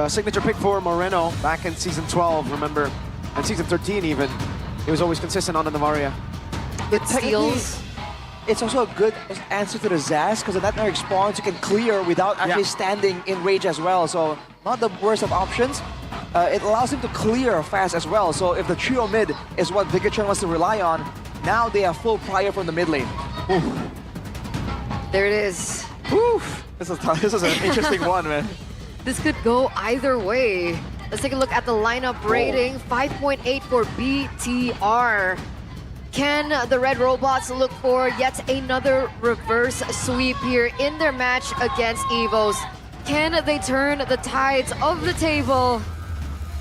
a signature pick for Moreno back in Season 12, remember? And Season 13 even. He was always consistent on the Navaria. It steals. It's also a good answer to the Zaz, because the Nightmare spawns you can clear without actually standing in rage as well. So not the worst of options. It allows him to clear fast as well. So if the trio mid is what Vigatron wants to rely on, now they have full prior from the mid lane. Ooh. There it is. Ooh. This is an interesting one, man. This could go either way. Let's take a look at the lineup rating. 5.8 for BTR. Can the Red Robots look for yet another reverse sweep here in their match against Evos? Can they turn the tides of the table?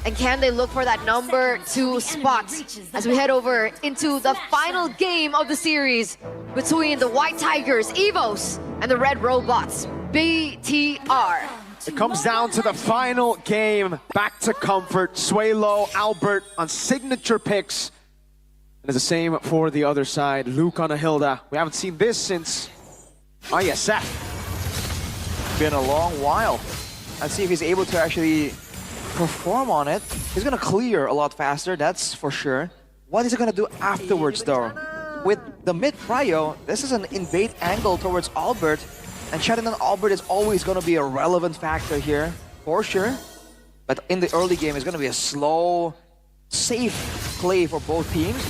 And can they look for that number 2 spot as we head over into the final game of the series between the White Tigers, Evos, and the Red Robots, BTR. It comes down to the final game. Back to comfort. Suelo, Albert on signature picks. And it's the same for the other side. Luke on a Hilda. We haven't seen this since ISF. Been a long while. Let's see if he's able to actually perform on it. He's gonna clear a lot faster, that's for sure. What is he gonna do afterwards though? With the mid prio, this is an invade angle towards Albert, and shutting on Albert is always gonna be a relevant factor here, for sure. But in the early game, it's gonna be a slow, safe play for both teams.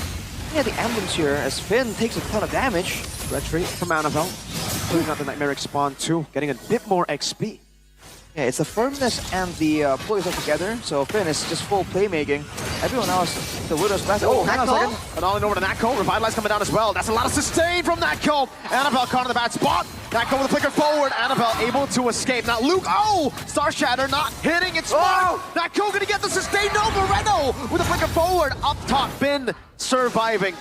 Yeah, the emblems here as Finn takes a ton of damage. Retreat from Annabelle. Putting out the Nightmaric spawn too, getting a bit more XP. Yeah, it's the firmness and the pull yourself together. So Finn is just full playmaking. Everyone else, the Widow's Blast. Oh, hang on a second. And all in over to Natko. Revitalize coming down as well. That's a lot of sustain from Natko. Annabelle caught in the bad spot. Natko with a flicker forward. Annabelle able to escape. Now Luke, Star Shatter not hitting. It's smart. Natko gonna get the sustain. No, Moreno with a flicker forward. Up top, Finn surviving.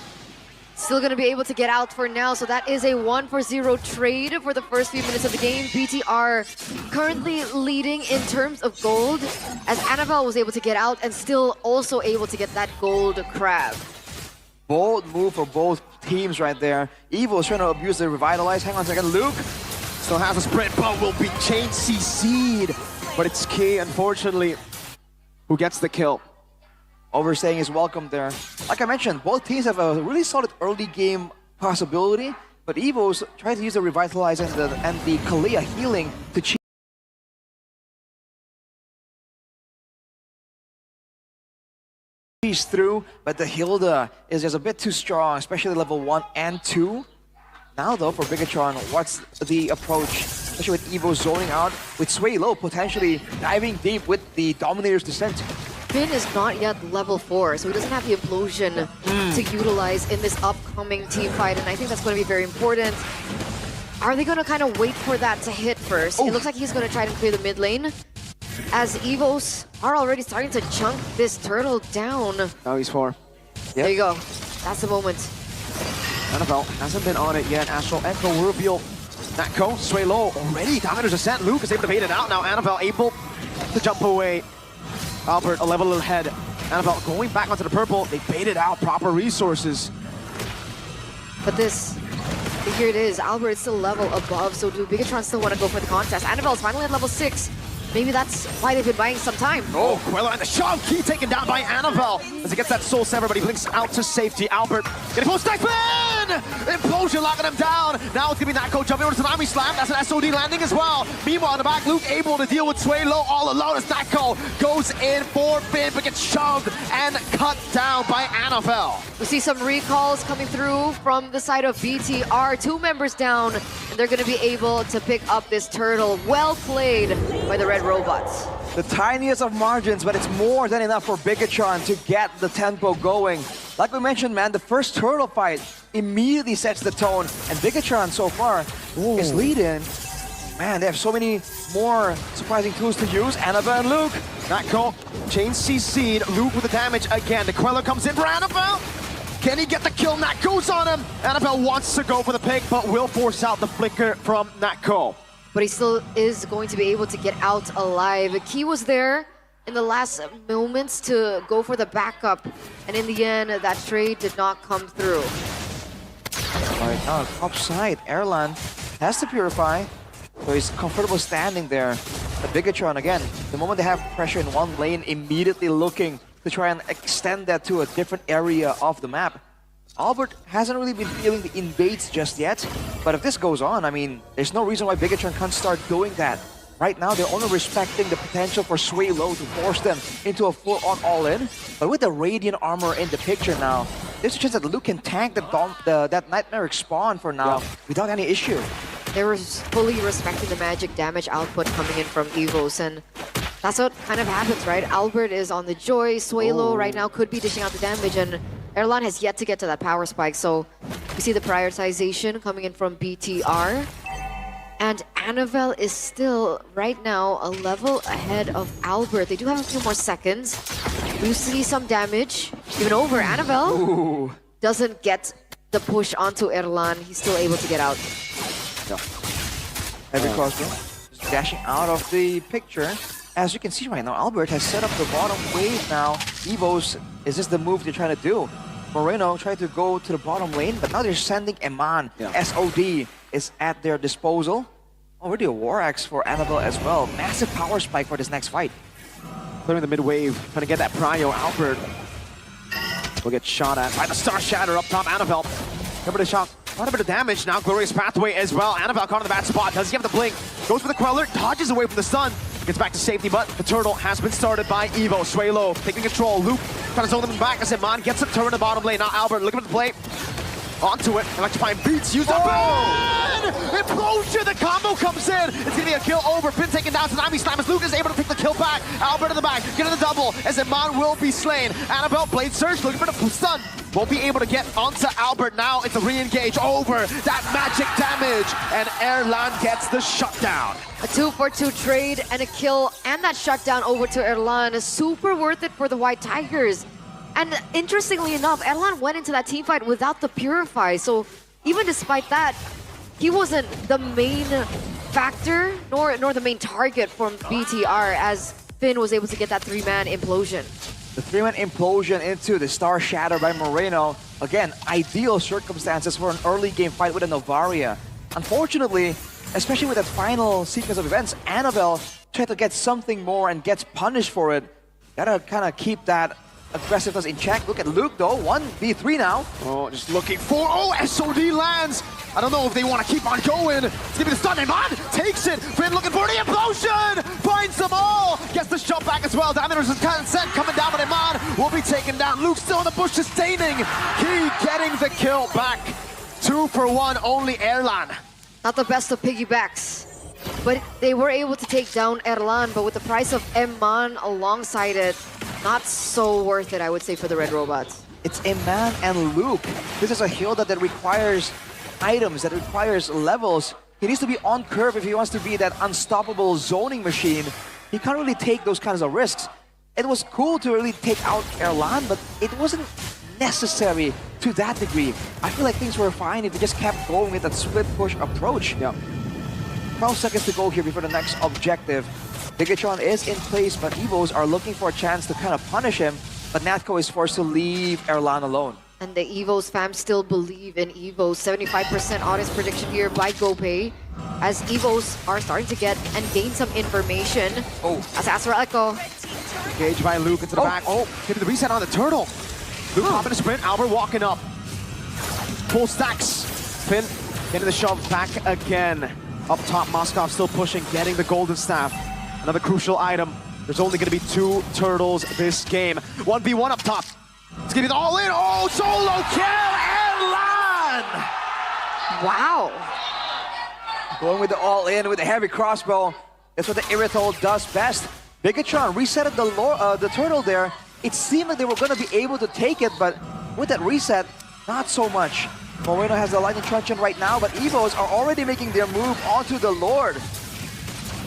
Still going to be able to get out for now, so that is a 1-for-0 trade for the first few minutes of the game. BTR currently leading in terms of gold, as Annabelle was able to get out and still also able to get that gold crab. Bold move for both teams right there. Evo is trying to abuse the Revitalize. Hang on a second, Luke still has a sprint, but will be chain CC'd. But it's Key, unfortunately, who gets the kill. Overstaying is welcome there. Like I mentioned, both teams have a really solid early game possibility, but Evo's trying to use the Revitalize and the Kalea healing to cheese through, but the Hilda is just a bit too strong, especially level 1 and 2. Now though, for Bigatron, what's the approach? Especially with Evo zoning out, with Suelo potentially diving deep with the Dominator's Descent. Finn is not yet level 4, so he doesn't have the implosion to utilize in this upcoming team fight, and I think that's going to be very important. Are they going to kind of wait for that to hit first? It looks like he's going to try to clear the mid lane, as Evos are already starting to chunk this turtle down. Now he's 4. Yep. There you go. That's the moment. Annabelle hasn't been on it yet. Astral Echo will reveal Natko. Suelo already. Dominator's Ascent. Luke is able to bait it out. Now Annabelle able to jump away. Albert a level ahead. Annabelle going back onto the purple. They baited out proper resources. But here it is. Albert is still level above, so do Bigatron still want to go for the contest? Annabelle's finally at level 6. Maybe that's why they've been buying some time. Oh, Quello and the shove. Key taken down by Annabelle as he gets that soul sever, but he blinks out to safety. Albert getting full stack in! Implosion locking him down. Now it's going to be Natko jumping over to Tsunami Slam. That's an SOD landing as well. Meanwhile, in the back, Luke able to deal with Suelo all alone as Natko goes in for Finn, but gets shoved and cut down by Annabelle. We see some recalls coming through from the side of BTR. 2 members down, and they're going to be able to pick up this turtle. Well played by the Red Robots. The tiniest of margins, but it's more than enough for Bigatron to get the tempo going. Like we mentioned, man, the first turtle fight immediately sets the tone, and Bigatron so far is leading. Man, they have so many more surprising tools to use. Annabelle and Luke. Natko, chain CC'd. Luke with the damage again. The Queller comes in for Annabelle. Can he get the kill? Natko's on him. Annabelle wants to go for the pick, but will force out the flicker from Natko. But he still is going to be able to get out alive. Key was there in the last moments to go for the backup, and in the end, that trade did not come through. All right, now top side, Erlan has to purify, so he's comfortable standing there. But Bigatron, again, the moment they have pressure in one lane, immediately looking to try and extend that to a different area of the map. Albert hasn't really been feeling the invades just yet, but if this goes on, I mean, there's no reason why Bigatron can't start doing that. Right now, they're only respecting the potential for Sway Low to force them into a full-on all-in. But with the Radiant armor in the picture now, there's a chance that Luke can tank that Nightmare spawn for now without any issue. They were fully respecting the magic damage output coming in from Evos, and that's what kind of happens, right? Albert is on the Joy, Swalo right now could be dishing out the damage, and Erlan has yet to get to that power spike, so we see the prioritization coming in from BTR. And Annabelle is still, right now, a level ahead of Albert. They do have a few more seconds. We see some damage, even over. Annabelle doesn't get the push onto Erlan. He's still able to get out. Yeah. Heavy crossbow, just dashing out of the picture. As you can see right now, Albert has set up the bottom wave now. Evos, is this the move they're trying to do? Moreno tried to go to the bottom lane, but now they're sending Eman. SOD is at their disposal. Already a War Axe for Annabelle as well. Massive power spike for this next fight. Clearing the mid wave, trying to get that prio. Albert will get shot at by the Star Shatter up top. Annabelle, remember the shot. Quite a bit of damage now. Glorious Pathway as well. Annabelle caught in the bad spot. Does he have the blink? Goes for the Queller, dodges away from the stun. Gets back to safety, but the turtle has been started by Evo. Swalo taking control. Luke trying to zone them back as Eman gets a turn in the bottom lane. Now Albert looking for the play. Onto it. Electrifying beats. Used up. Implosion. The combo comes in. It's going to be a kill over. Finn taken down. Tsunami Slam as Luke is able to take the kill back. Albert in the back. Getting the double as Eman will be slain. Annabelle Blade Surge looking for the stun. Won't be able to get onto Albert now. It's a re-engage over that magic damage. And Erlan gets the shutdown. A 2-for-2 trade and a kill and that shutdown over to Erlan. Super worth it for the White Tigers. And interestingly enough, Erlan went into that team fight without the Purify. So even despite that, he wasn't the main factor nor the main target from BTR as Finn was able to get that 3-man implosion. The 3-man implosion into the Star Shatter by Moreno. Again, ideal circumstances for an early game fight with a Novaria. Unfortunately, especially with that final sequence of events, Annabelle tried to get something more and gets punished for it. Gotta kind of keep that aggressiveness in check. Look at Luke though, 1v3 now. Oh, just looking for, SOD lands. I don't know if they want to keep on going. It's gonna be the stun, Eman takes it. Finn looking for the implosion, finds them all. Gets the shot back as well. Diamonders is kind of set, coming down, but Eman will be taken down. Luke still in the bush, sustaining. He getting the kill back. 2 for 1, only Erlan. Not the best of piggybacks, but they were able to take down Erlan, but with the price of Eman alongside it, not so worth it, I would say, for the Red Robots. It's Eman and Luke. This is a hero that requires items, that requires levels. He needs to be on curve if he wants to be that unstoppable zoning machine. He can't really take those kinds of risks. It was cool to really take out Erlan, but it wasn't necessary to that degree. I feel like things were fine if they just kept going with that split push approach. 12 seconds to go here before the next objective. Bigatron is in place, but Evos are looking for a chance to kind of punish him, but Natco is forced to leave Erlan alone. And the Evos fam still believe in Evos. 75% honest prediction here by GoPay, as Evos are starting to get and gain some information. As Azrael Echo. Engaged by Luke into the back. Getting the reset on the turtle. Luke popping a sprint, Albert walking up. Full stacks. Finn getting the shove back again. Up top, Moskov still pushing, getting the golden staff. Another crucial item. There's only going to be 2 turtles this game. 1v1 up top. It's going to be the all-in. Oh, solo kill, Erlan! Wow. Going with the all-in with the heavy crossbow. That's what the Irritol does best. Bigatron resetted the turtle there. It seemed like they were going to be able to take it, but with that reset, not so much. Moreno has the lightning truncheon right now, but Evos are already making their move onto the Lord.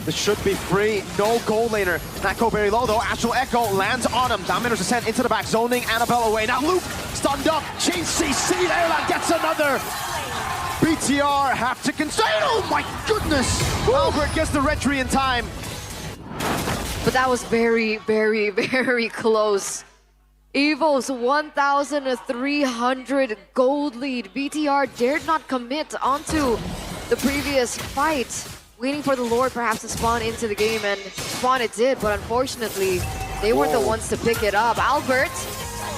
This should be free. No gold laner. Not go very low though. Astral Echo lands on him. Dominators descent into the back, zoning Annabelle away. Now Luke stunned up. Chain CC. Erlan gets another. BTR have to concede. Oh my goodness. Albert gets the retry in time. But that was very, very, very close. Evo's 1,300 gold lead. BTR dared not commit onto the previous fight. waiting for the Lord perhaps to spawn into the game, and spawn it did, but unfortunately, they weren't the ones to pick it up. Albert,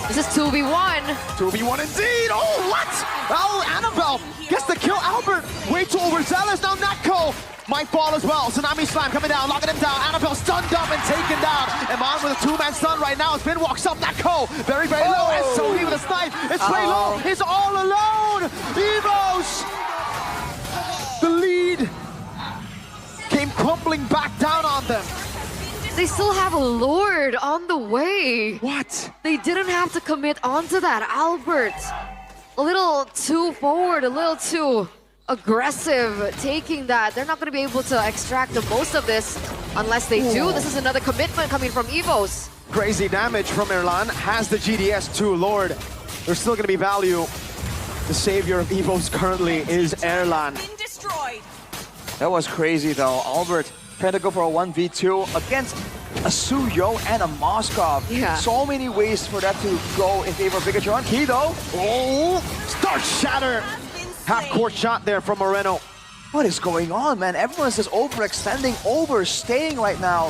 this is 2v1. 2v1 indeed. Oh, what? Oh, Annabelle gets the kill. Albert way too overzealous. Now Natko might fall as well. Tsunami Slam coming down, locking him down. Annabelle stunned up and taken down. Iman with a two-man stun right now. Spin walks up. Natko very, very low. And Sony with a snipe. It's way low. He's all alone. Evos. The lead came crumbling back down on them. They still have a Lord on the way. What? They didn't have to commit onto that. Albert, a little too forward, a little too aggressive, taking that. They're not going to be able to extract the most of this unless they do. This is another commitment coming from Evos. Crazy damage from Erlan. Has the GDS too, Lord. There's still going to be value. The savior of Evos currently is Erlan. That was crazy though. Albert trying to go for a 1v2 against a Suyo and a Moskov. Yeah. So many ways for that to go in favor of Bigatron. Key though. Oh, Star Shatter. Half-court shot there from Moreno. What is going on, man? Everyone's just overextending, overstaying right now.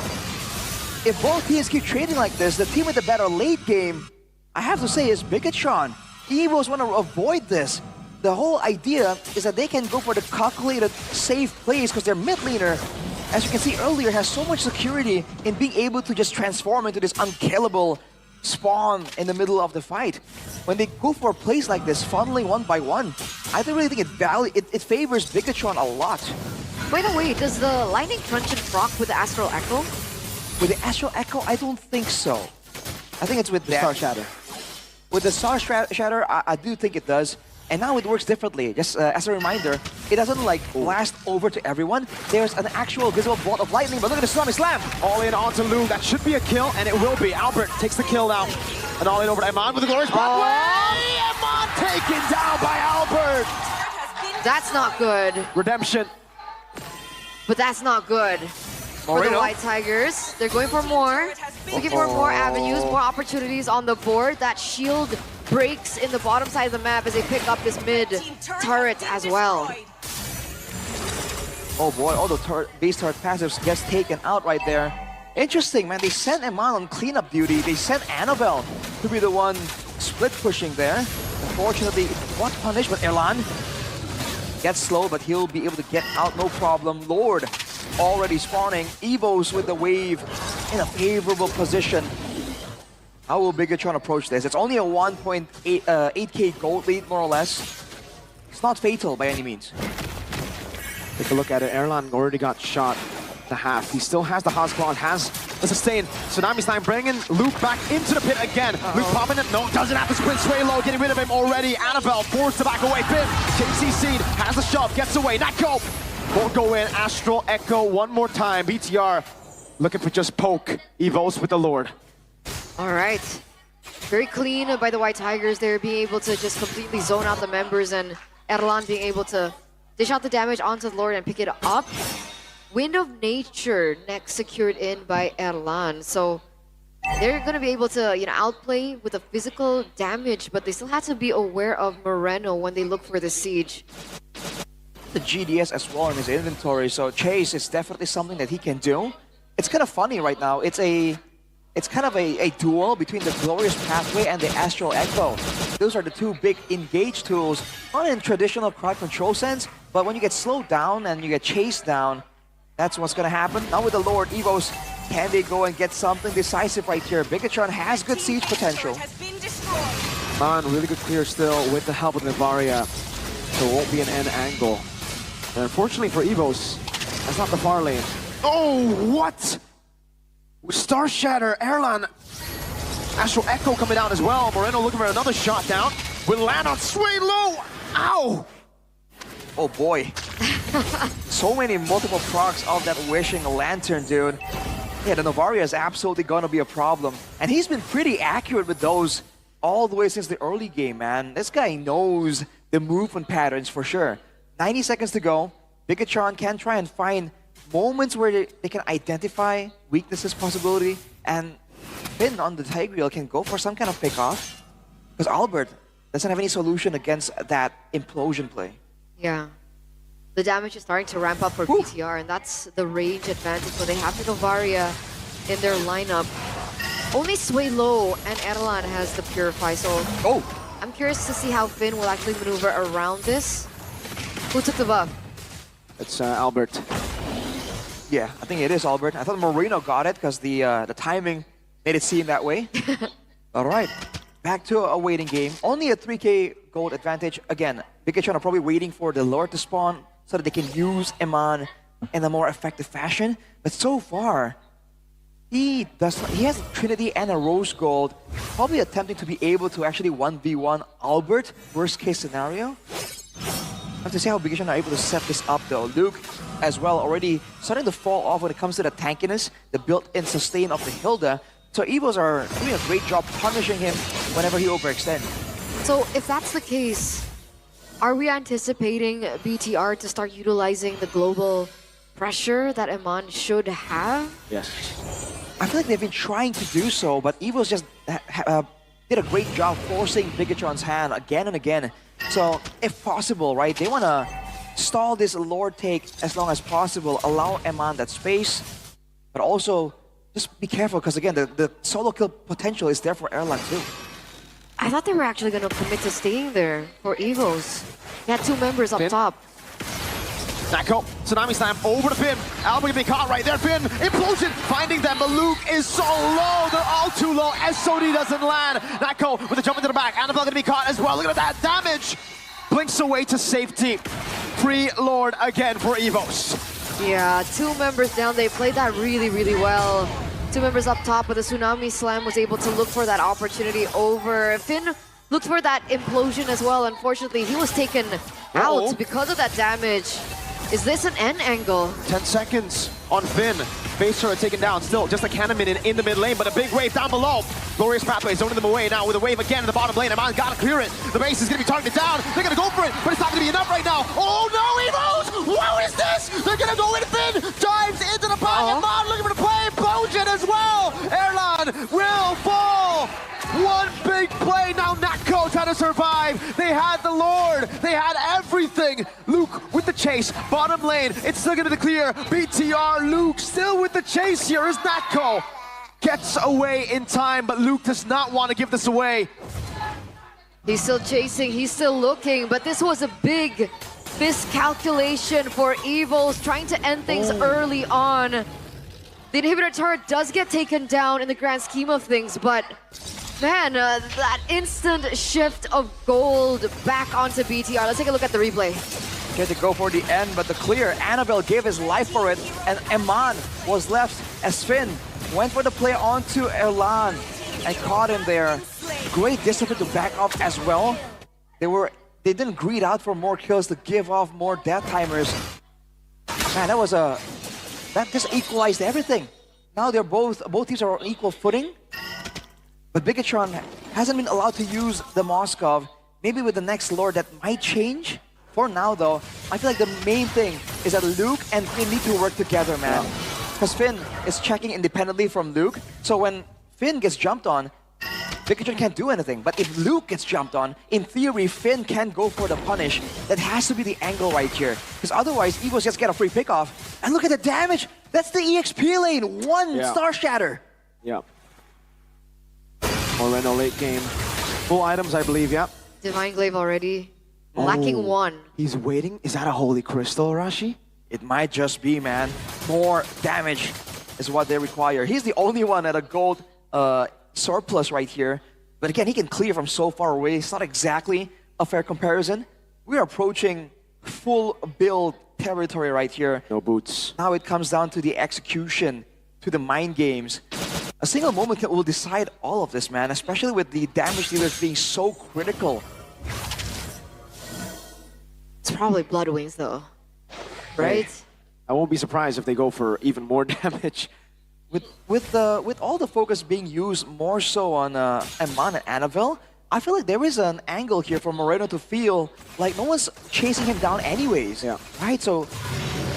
If both teams keep trading like this, the team with the better late game, I have to say, is Bigatron. Evos want to avoid this. The whole idea is that they can go for the calculated, safe plays because their mid laner, as you can see earlier, has so much security in being able to just transform into this unkillable spawn in the middle of the fight. When they go for plays like this, funneling one by one, I don't really think it favors Bigatron a lot. By the way, does the Lightning Truncheon proc with the Astral Echo? With the Astral Echo, I don't think so. I think it's with the Star Shatter. With the Star Shatter, I do think it does. And now it works differently. Just as a reminder, it doesn't like blast over to everyone. There's an actual visible bolt of lightning, but look at the Tsunami Slam! All in onto Lu. That should be a kill, and it will be. Albert takes the kill now. And all in over to Iman with the glorious Broadway! Iman taken down by Albert! That's not good. Redemption. But that's not good for the White Tigers. They're going for more. Looking for more avenues, more opportunities on the board. That shield breaks in the bottom side of the map as they pick up this mid turret as well. Oh boy, all the base turret passives gets taken out right there. Interesting, man. They sent Iman on cleanup duty. They sent Annabelle to be the one split pushing there. Unfortunately, what punishment? Erlan gets slow, but he'll be able to get out no problem. Lord already spawning. Evos with the wave in a favorable position. How will Bigatron approach this? It's only a 1.8k gold lead, more or less. It's not fatal by any means. Take a look at it. Erlan already got shot to half. He still has the Hosclaw, has the sustain. Tsunami Slime bringing Luke back into the pit again. Luke popping it. No, doesn't have the sprint. Sway low, getting rid of him already. Annabelle forced to back away. Bim, JC Seed has the shove, gets away. Not go. Won't go in. Astral Echo one more time. BTR looking for just poke. Evos with the Lord. All right. Very clean by the White Tigers. They're being able to just completely zone out the members, and Erlan being able to dish out the damage onto the Lord and pick it up. Wind of Nature next secured in by Erlan. So they're going to be able to, outplay with the physical damage, but they still have to be aware of Moreno when they look for the siege. The GDS as well in his inventory, so Chase is definitely something that he can do. It's kind of funny right now. It's kind of a duel between the Glorious Pathway and the Astral Echo. Those are the two big engage tools, not in traditional crowd control sense, but when you get slowed down and you get chased down, that's what's going to happen. Now with the Lord, Evos, can they go and get something decisive right here? Bigatron has good siege potential. Man, really good clear still with the help of Navaria. So it won't be an end angle. And unfortunately for Evos, that's not the far lane. Oh, what? Star Shatter, Erlan. Astral Echo coming down as well. Moreno looking for another shot down. Will land on Sway low. Ow! Oh boy. So many multiple procs of that Wishing Lantern, dude. Yeah, the Novaria is absolutely going to be a problem. And he's been pretty accurate with those all the way since the early game, man. This guy knows the movement patterns for sure. 90 seconds to go. Bigatron can try and find moments where they can identify weaknesses possibility, and Finn on the Tigreal can go for some kind of pick-off, because Albert doesn't have any solution against that implosion play. Yeah. The damage is starting to ramp up for BTR, and that's the range advantage when they have the Novaria in their lineup. Only Sway Low and Erlan has the Purify, so I'm curious to see how Finn will actually maneuver around this. Who took the buff? It's Albert. Yeah, I think it is Albert. I thought Moreno got it because the timing made it seem that way. All right, back to a waiting game. Only a 3k gold advantage. Again, Bigachon are probably waiting for the Lord to spawn so that they can use Eman in a more effective fashion. But so far, he has a Trinity and a Rose Gold, probably attempting to be able to actually 1v1 Albert, worst case scenario. I have to see how Bigachon are able to set this up though. Luke as well already starting to fall off when it comes to the tankiness, the built-in sustain of the Hilda. So Evos are doing a great job punishing him whenever he overextends. So if that's the case, are we anticipating BTR to start utilizing the global pressure that Eman should have? Yes. I feel like they've been trying to do so, but Evos just did a great job forcing Bigachon's hand again and again. So, if possible, right, they want to stall this Lord take as long as possible, allow Eman that space, but also just be careful because, again, the solo kill potential is there for Erlang too. I thought they were actually going to commit to staying there for Evos. They had two members up Finn. top. Nako, Tsunami Slam over to Finn. Albert gonna be caught right there. Finn, implosion, finding them, but Luke is so low. They're all too low. SOD doesn't land. Nako with a jump into the back. Annabelle gonna be caught as well. Look at that damage. Blinks away to safety. Free Lord again for Evos. Yeah, two members down. They played that really, really well. Two members up top, but the Tsunami Slam was able to look for that opportunity over. Finn looked for that implosion as well. Unfortunately, he was taken out because of that damage. Is this an N angle? 10 seconds on Finn. Base turret taken down. Still just a cannon in the mid lane, but a big wave down below. Glorious Pathway zoning them away now with a wave again in the bottom lane. Aman gotta clear it. The base is gonna be targeted down. They're gonna go for it, but it's not gonna be enough right now. Oh no, Evos! What is this? They're gonna go in. Finn dives into the pocket. Aman looking for the play. Implosion as well. Erlan will fall. One big play. Now Nako trying to survive. They had the Lord. They had everything. Luke with the chase. Bottom lane. It's still going to clear. BTR. Luke still with the chase here as Nako gets away in time, but Luke does not want to give this away. He's still chasing. He's still looking, but this was a big miscalculation for Evos, trying to end things early on. The inhibitor turret does get taken down in the grand scheme of things, but man, that instant shift of gold back onto BTR. Let's take a look at the replay. Get to go for the end, but the clear. Annabelle gave his life for it, and Eman was left as Finn went for the play onto Erlan and caught him there. Great discipline to back up as well. They didn't greed out for more kills to give off more death timers. Man, that just equalized everything. Now they're both teams are on equal footing. But Bigachon hasn't been allowed to use the Moskov. Maybe with the next Lord that might change. For now though, I feel like the main thing is that Luke and Finn need to work together, man. Because Finn is checking independently from Luke. So when Finn gets jumped on, Bigachon can't do anything. But if Luke gets jumped on, in theory, Finn can go for the punish. That has to be the angle right here. Because otherwise, Evos just get a free pickoff. And look at the damage! That's the EXP lane! One Star Shatter! Yeah. Moreno late game. Full items, I believe, yeah. Divine Glaive already. Lacking one. He's waiting. Is that a Holy Crystal, Rashi? It might just be, man. More damage is what they require. He's the only one at a gold surplus right here. But again, he can clear from so far away. It's not exactly a fair comparison. We're approaching full build territory right here. No boots. Now it comes down to the execution, to the mind games. A single moment will decide all of this, man, especially with the damage dealers being so critical. It's probably Blood Wings though, right? I won't be surprised if they go for even more damage. With all the focus being used more so on Eman and Annabelle, I feel like there is an angle here for Moreno to feel like no one's chasing him down anyways. Yeah. Right, so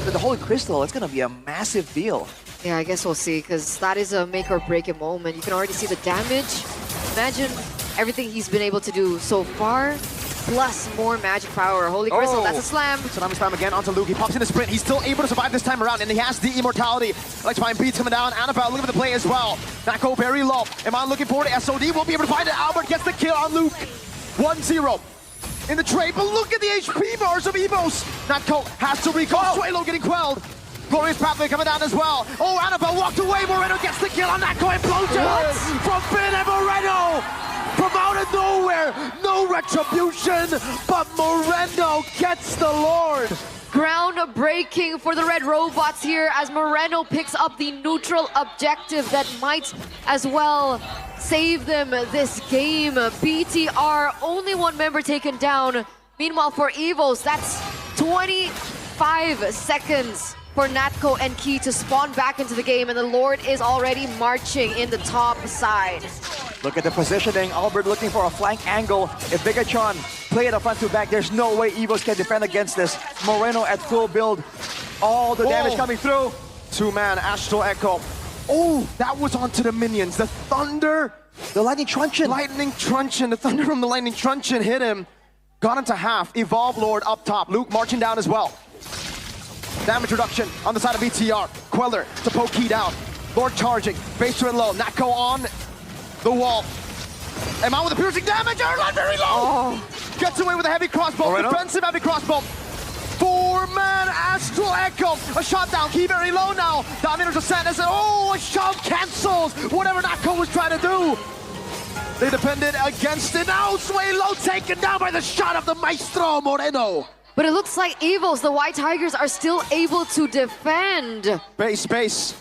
the Holy Crystal, it's gonna be a massive deal. Yeah, I guess we'll see, because that is a make or break it moment. You can already see the damage. Imagine everything he's been able to do so far. plus more magic power. Holy Crystal, that's a slam. Tsunami slam again onto Luke. He pops in the sprint. He's still able to survive this time around, and he has the immortality. Electrifying beats coming down. Annabelle looking for the play as well. Nako very low. Iman looking forward to SOD. Won't be able to find it. Albert gets the kill on Luke. 1-0 in the trade, but look at the HP bars of Evos. Natko has to recall. Swalo getting quelled. Glorious Pathway coming down as well. Oh, Annabelle walked away. Moreno gets the kill on Natko. Implosion from Finn and Moreno. From out of nowhere, no retribution, but Moreno gets the Lord. Groundbreaking for the Red Robots here as Moreno picks up the neutral objective that might as well save them this game. BTR, only one member taken down. Meanwhile, for Evos, that's 25 seconds for Natko and Key to spawn back into the game, and the Lord is already marching in the top side. Look at the positioning. Albert looking for a flank angle. If Bigatron play it a front to back, there's no way Evos can defend against this. Moreno at full build. All the damage coming through. Two-man Astral Echo. Oh, that was onto the minions. The Thunder. The Lightning Truncheon. Lightning Truncheon. The Thunder from the Lightning Truncheon hit him. Got into half. Evolve Lord up top. Luke marching down as well. Damage reduction on the side of BTR. Queller to poke Key down. Lord charging. Base to it low. Natko on the wall. Iman with the piercing damage. Erlan very low. Gets away with a heavy crossbow. Moreno. Defensive heavy crossbow. Four-man Astral Echo. A shot down. Key very low now. Dominators ascend as a shove cancels whatever Natko was trying to do. They defended against it. Now Swalo taken down by the shot of the Maestro Moreno. But it looks like Evos, the White Tigers, are still able to defend. Base.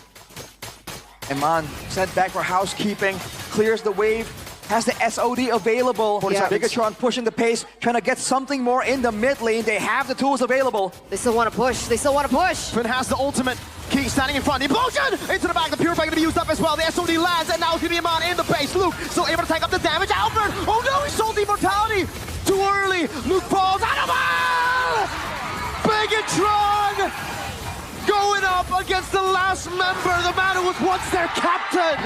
Iman sent back for housekeeping. Clears the wave. Has the SOD available. Yeah. Bigatron pushing the pace. Trying to get something more in the mid lane. They have the tools available. They still want to push. Finn has the ultimate. Key standing in front. Implosion! Into the back. The Purify going to be used up as well. The SOD lands, and now it's going to be Iman in the base. Luke still able to take up the damage. Albert! Oh no, he sold the immortality! Too early. Luke falls. Annabelle! Bigatron! Going up against the last member. The man who was once their captain.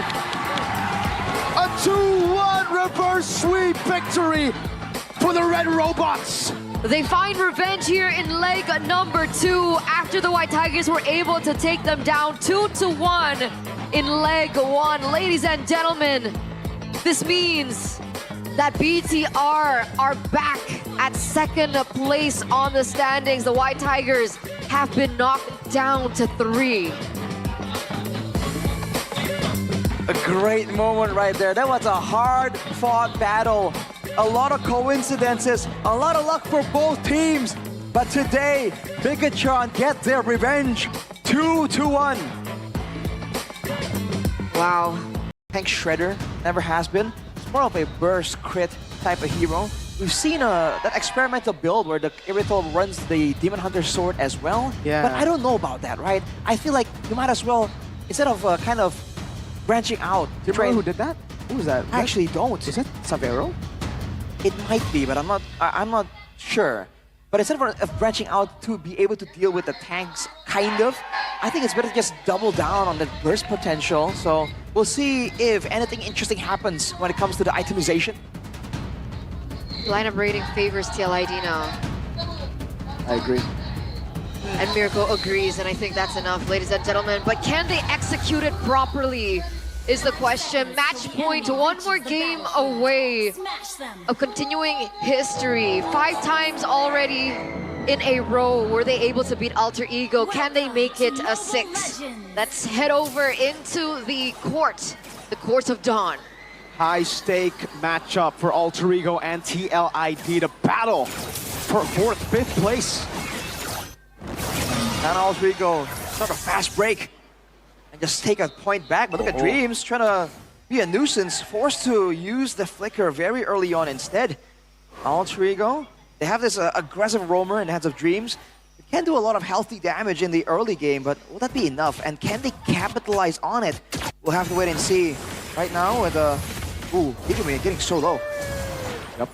A 2-1 reverse sweep victory for the Red Robots. They find revenge here in leg number 2 after the White Tigers were able to take them down 2-1 in leg 1. Ladies and gentlemen, this means that BTR are back at second place on the standings. The White Tigers have been knocked down to 3. A great moment right there. That was a hard-fought battle. A lot of coincidences, a lot of luck for both teams. But today, Bigatron get their revenge. 2-1. Wow. Tank Shredder never has been. It's more of a burst crit type of hero. We've seen that experimental build where the Irithol runs the Demon Hunter sword as well. Yeah. But I don't know about that, right? I feel like you might as well, instead of kind of branching out. Do you remember who did that? Who was that? I actually don't. Is it Savero? It might be, but I'm not sure. But instead of branching out to be able to deal with the tanks, kind of, I think it's better to just double down on that burst potential. So we'll see if anything interesting happens when it comes to the itemization. Lineup rating favors TLID now. I agree. And Mirko agrees, and I think that's enough, ladies and gentlemen. But can they execute it properly is the question. Match point, one more game away of continuing history. 5 times already in a row were they able to beat Alter Ego. Can they make it a 6? Let's head over into the court of Dawn. High-stake matchup for Alter Ego and TLID to battle for 4th, 5th place. And Alter Ego start a fast break and just take a point back. But look at Dreams trying to be a nuisance, forced to use the flicker very early on instead. Alter Ego, they have this aggressive roamer in the hands of Dreams. It can do a lot of healthy damage in the early game, but will that be enough? And can they capitalize on it? We'll have to wait and see. Right now with Higumi getting so low. Yep.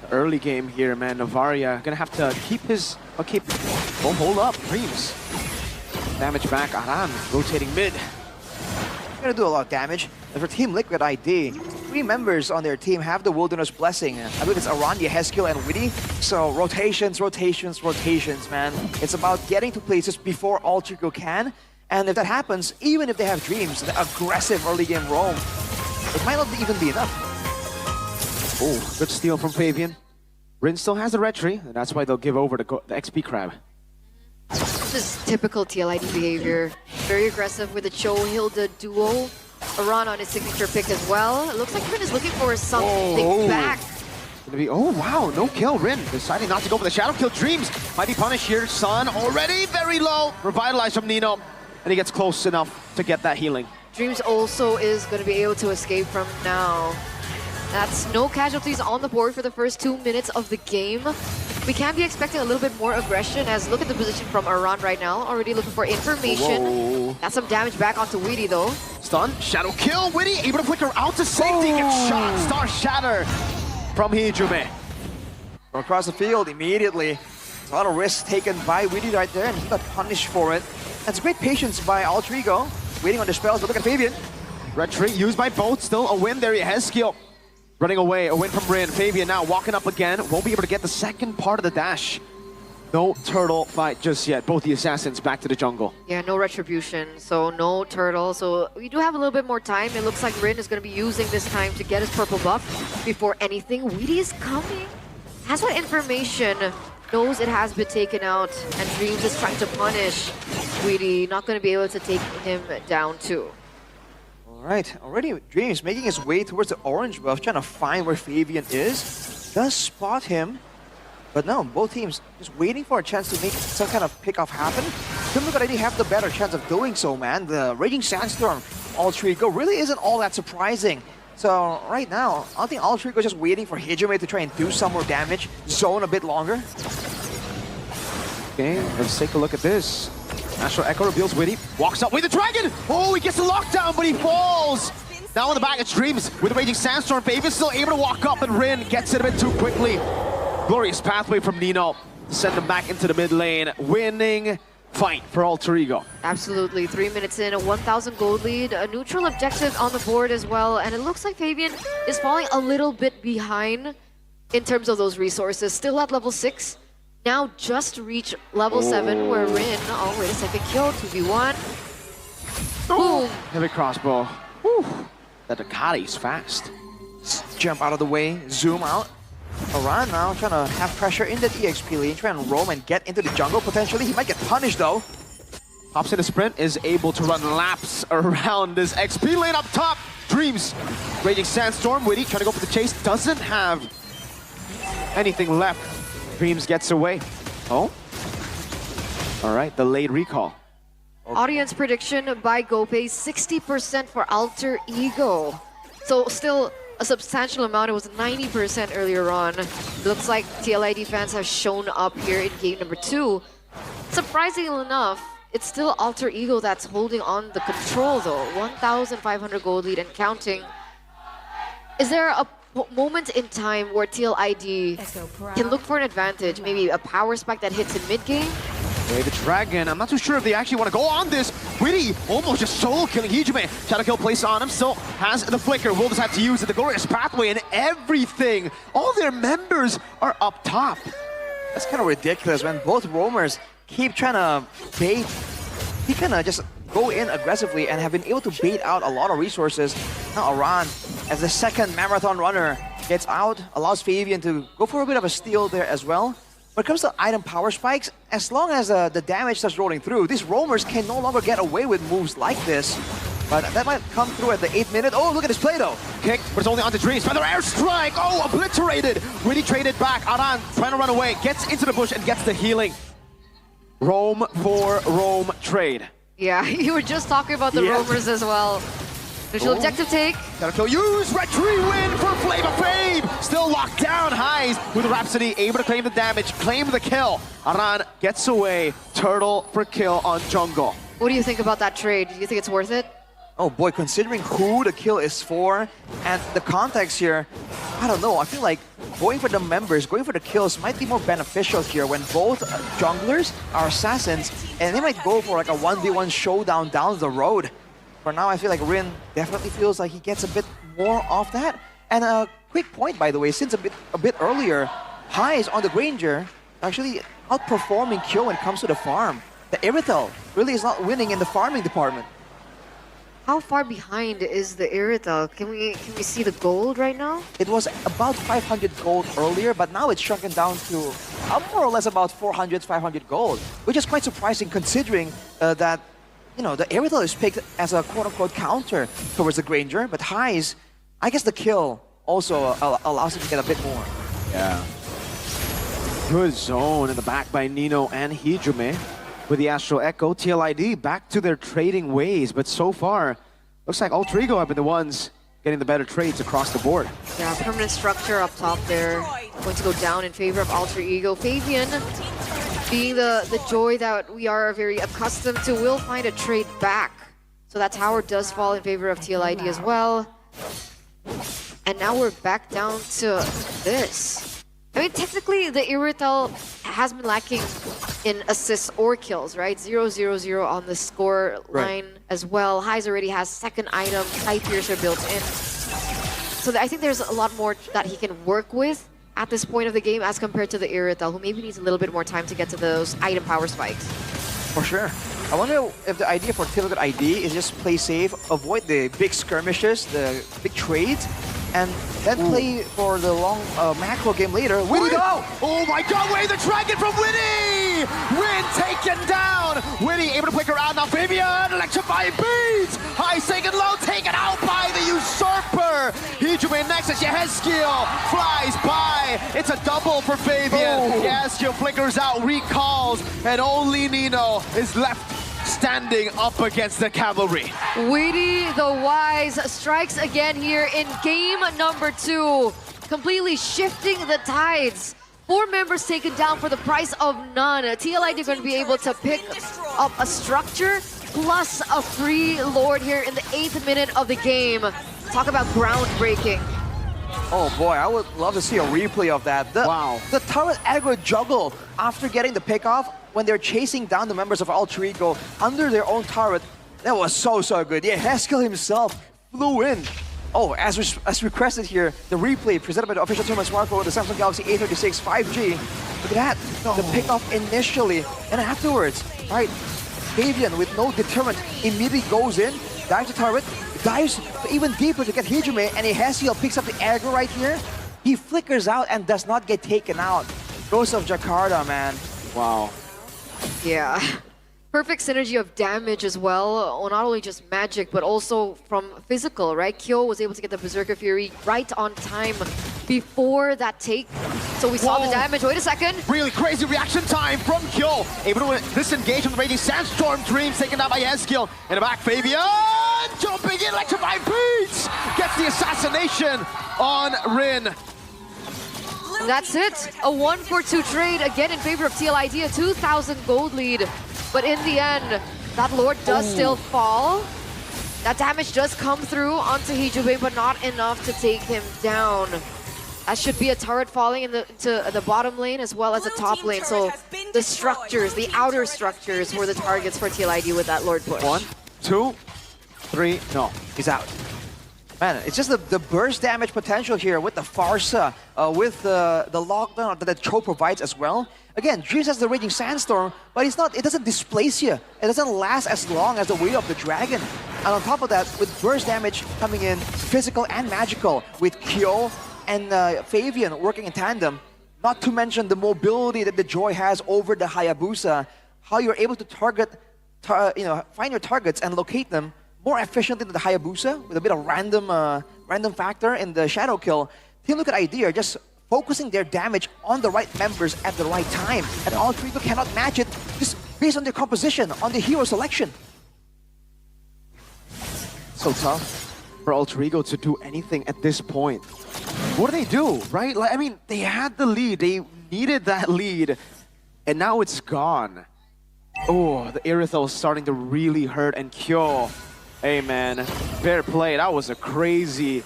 The early game here, man. Novaria gonna have to keep his... hold up, Dreams. Damage back, Aran rotating mid. Gonna do a lot of damage. And for Team Liquid ID, 3 members on their team have the Wilderness Blessing. I believe it's Arandia, Heskil, and Witty. So rotations, man. It's about getting to places before Alter Ego can. And if that happens, even if they have dreams, the aggressive early game roam, it might not even be enough. Oh, good steal from Fabian. Rin still has the red tree, and that's why they'll give over the XP crab. This is typical TLID behavior. Very aggressive with the Cho Hilda duo. Aran on his signature pick as well. It looks like Rin is looking for something back. Gonna be, oh wow, no kill. Rin deciding not to go for the shadow kill. Dreams might be punished here. Sun already very low. Revitalized from Nino. And he gets close enough to get that healing. Dreams also is going to be able to escape from now. That's no casualties on the board for the first 2 minutes of the game. We can be expecting a little bit more aggression as look at the position from Aran right now. Already looking for information. Whoa. That's some damage back onto Weedy though. Stun, shadow kill. Witty able to flicker out to safety. Gets shot. Star Shatter from Hijume. From across the field immediately. There's a lot of risk taken by Witty right there, and he got punished for it. That's great patience by Alter Ego, waiting on the spells, but look at Fabian. Red tree used by both. Still a win there. He has skill. Running away, a win from Rin. Fabian now walking up again. Won't be able to get the second part of the dash. No turtle fight just yet. Both the assassins back to the jungle. Yeah, no retribution, so no turtle. So we do have a little bit more time. It looks like Rin is going to be using this time to get his purple buff before anything. Weedy is coming. Has that information. Knows it has been taken out. And Dreams is trying to punish Weedy. Not going to be able to take him down too. Alright, already Dreams making his way towards the orange buff, trying to find where Fabian is. Does spot him. But no, both teams just waiting for a chance to make some kind of pickoff happen. Kumpulan already have the better chance of doing so, man. The Raging Sandstorm, Alter Ego really isn't all that surprising. So right now, I think Alter Ego is just waiting for Hijume to try and do some more damage, zone a bit longer. Okay, let's take a look at this. Astral Echo reveals Witty, walks up with the dragon! Oh, he gets the lockdown, but he falls! Now on the back, it's Dreams with the Raging Sandstorm. Fabian's still able to walk up, and Rin gets it a bit too quickly. Glorious pathway from Nino to send him back into the mid lane. Winning fight for Alter Ego. Absolutely. 3 minutes in, a 1,000 gold lead, a neutral objective on the board as well. And it looks like Fabian is falling a little bit behind in terms of those resources. Still at level 6. Now just reach level 7 where Rin, oh wait a second, kill 2v1. Boom! Heavy crossbow. Whew. That Ducati's fast. Jump out of the way, zoom out. Aran now trying to have pressure in the EXP lane, trying to roam and get into the jungle potentially. He might get punished though. Hops in a sprint, is able to run laps around this XP lane up top. Dreams. Raging Sandstorm, Witty trying to go for the chase. Doesn't have anything left. Dreams gets away. Oh. All right, the late recall. Okay. Audience prediction by GoPay, 60% for Alter Ego. So still a substantial amount. It was 90% earlier on. Looks like TLID fans have shown up here in game number 2. Surprisingly enough, it's still Alter Ego that's holding on the control though. 1,500 gold lead and counting. Is there a moment in time where TLID can look for an advantage? Maybe a power spike that hits in mid-game? Okay, the dragon. I'm not too sure if they actually want to go on this. Witty almost just solo killing Hijume. Shadow kill placed on him. Still has the flicker. Will just have to use it. The glorious pathway and everything. All their members are up top. That's kind of ridiculous when both roamers keep trying to bait. He kind of just go in aggressively and have been able to bait out a lot of resources. Now Aran, as the second marathon runner, gets out, allows Fabian to go for a bit of a steal there as well. When it comes to item power spikes, as long as the damage starts rolling through, these roamers can no longer get away with moves like this. But that might come through at the 8th minute. Oh, look at this play though. Kick, but it's only onto Dreams. Feather airstrike. Oh, obliterated. Witty traded back. Aran trying to run away. Gets into the bush and gets the healing. Roam for roam trade. Yeah, you were just talking about the roamers as well. Neutral objective take. Gotta kill. Use red tree win for Flavor Fave. Still locked down. Highs with Rhapsody able to claim the damage, claim the kill. Aran gets away. Turtle for kill on jungle. What do you think about that trade? Do you think it's worth it? Oh boy, considering who the kill is for and the context here, I don't know. I feel like going for the members, going for the kills might be more beneficial here when both junglers are assassins and they might go for like a 1v1 showdown down the road. For now, I feel like Rin definitely feels like he gets a bit more off that. And a quick point, by the way, since a bit earlier, Highs on the Granger actually outperforming Kyo when it comes to the farm. The Irithel really is not winning in the farming department. How far behind is the Irithel? Can we see the gold right now? It was about 500 gold earlier, but now it's shrunken down to more or less about 400, 500 gold, which is quite surprising considering that, you know, the Irithel is picked as a quote-unquote counter towards the Granger, but Highs, I guess the kill also allows him to get a bit more. Yeah. Good zone in the back by Nino and Hijume. With the Astro Echo, TLID back to their trading ways, but so far, looks like Alter Ego have been the ones getting the better trades across the board. Yeah, permanent structure up top there. Going to go down in favor of Alter Ego. Fabian, being the joy that we are very accustomed to, will find a trade back. So that tower does fall in favor of TLID as well. And now we're back down to this. I mean, technically, the Irithel has been lacking in assists or kills, right? 0-0-0 on the score line as well. Highs already has second item, Tie Piercer built in. So I think there's a lot more that he can work with at this point of the game as compared to the Irithel, who maybe needs a little bit more time to get to those item power spikes. For sure. I wonder if the idea for Team Liquid ID is just play safe, avoid the big skirmishes, the big trades, and then play for the long macro game later. Witty go! Oh my god, Wade the Dragon from Witty! Win taken down! Witty able to pick her out now. Fabian, electrifying beats! High taken low, taken out by the Usurper! Hijume next as Yehezkiel flies by. It's a double for Fabian. Oh. Yehezkiel flickers out, recalls, and only Nino is left standing up against the cavalry. Weedy the Wise strikes again here in game number 2, completely shifting the tides. 4 members taken down for the price of none. TLID are going to be able to pick up a structure plus a free Lord here in the 8th minute of the game. Talk about groundbreaking. Oh boy, I would love to see a replay of that. The turret aggro juggle after getting the pickoff when they're chasing down the members of Alter Ego under their own turret. That was so good. Yeah, Haskell himself flew in. Oh, as requested here, the replay presented by the official tournament smartphone, the Samsung Galaxy A36 5G. Look at that, the pickoff initially and afterwards, right? Fabian with no deterrent immediately goes in, dives the turret, dives even deeper to get Hijume, and Haskell picks up the aggro right here. He flickers out and does not get taken out. Ghost of Jakarta, man. Wow. Yeah. Perfect synergy of damage as well, not only just magic, but also from physical, right? Kyo was able to get the Berserker Fury right on time before that take. So we saw the damage. Wait a second. Really crazy reaction time from Kyo. Able to disengage from the Raging Sandstorm. Dreams taken down by Yezkiel. In the back, Fabian jumping in, electrifying beats. Gets the assassination on Rin. And that's it. A 1-for-2 trade again in favor of TLID, a 2,000 gold lead. But in the end, that Lord does still fall. That damage does come through onto Hijume, but not enough to take him down. That should be a turret falling into the bottom lane as well as the top lane. So the structures, the outer structures were the targets for TLID with that Lord push. 1, 2, 3, no, he's out. Man, it's just the burst damage potential here with the Farsa, with the lockdown that the Cho provides as well. Again, Dreams has the Raging Sandstorm, but it doesn't displace you. It doesn't last as long as the Way of the Dragon. And on top of that, with burst damage coming in, physical and magical, with Kyo and Fabian working in tandem, not to mention the mobility that the Joy has over the Hayabusa, how you're able to target, find your targets and locate them more efficiently than the Hayabusa, with a bit of random factor in the shadow kill. Team Liquid ID are just focusing their damage on the right members at the right time, and all three cannot match it just based on their composition, on the hero selection. So tough for Alter Ego to do anything at this point. What do they do, right? Like, I mean, they had the lead, they needed that lead, and now it's gone. Oh, the Irithel is starting to really hurt, and Kyo. Hey man, fair play. That was a crazy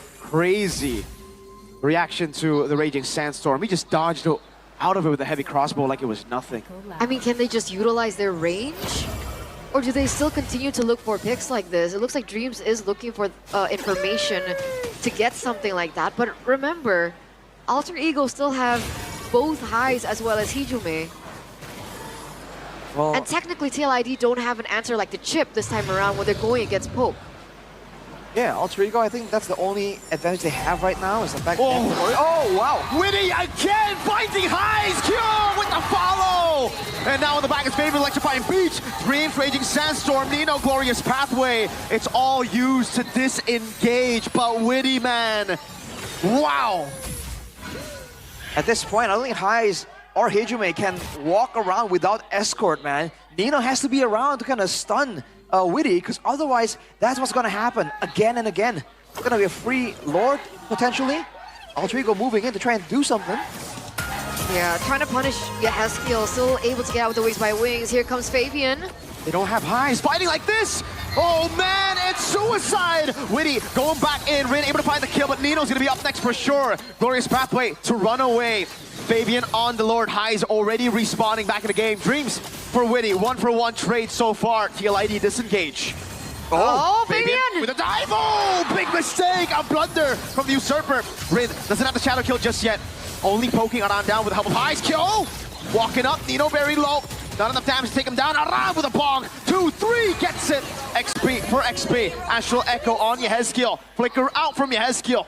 reaction to the Raging Sandstorm. He just dodged out of it with a heavy crossbow like it was nothing. I mean, can they just utilize their range? Or do they still continue to look for picks like this? It looks like Dreams is looking for information to get something like that. But remember, Alter Ego still have both highs as well as Hijume. Well, And technically, TLID don't have an answer like the chip this time around when they're going against Poke. yeah, Alter Ego, I think that's the only advantage they have right now is the fact Oh. oh, wow. Witty again, finding highs, Kyo with the follow! And now in the back is favorite electrifying beach, Dreams, Raging Sandstorm, Nino, Glorious Pathway. It's all used to disengage, but Witty, man, wow! At this point, I don't think Highs or Hijume can walk around without escort, man. Nino has to be around to kind of stun Witty, because otherwise, that's what's going to happen again and again. It's going to be a free Lord, potentially. Alter Ego moving in to try and do something. Yeah, trying to punish Yeheskiel, still able to get out with the Wings by Wings. Here comes Fabian. They don't have highs, fighting like this! Oh man, it's suicide! Witty going back in, Rin able to find the kill, but Nino's gonna be up next for sure. Glorious Pathway to run away. Fabian on the Lord, highs already respawning back in the game. Dreams for Witty, 1-for-1 trade so far. TLID disengage. Oh, Fabian! With a dive! Oh, big mistake! A blunder from the Usurper. Rin doesn't have the shadow kill just yet. Only poking Aran down with the help of highs. Kill! Walking up, Nino very low. Not enough damage to take him down. Aran with a bong. 2-3 gets it. XP for XP. Astral Echo on Yeheskiel. Flicker out from Yeheskiel.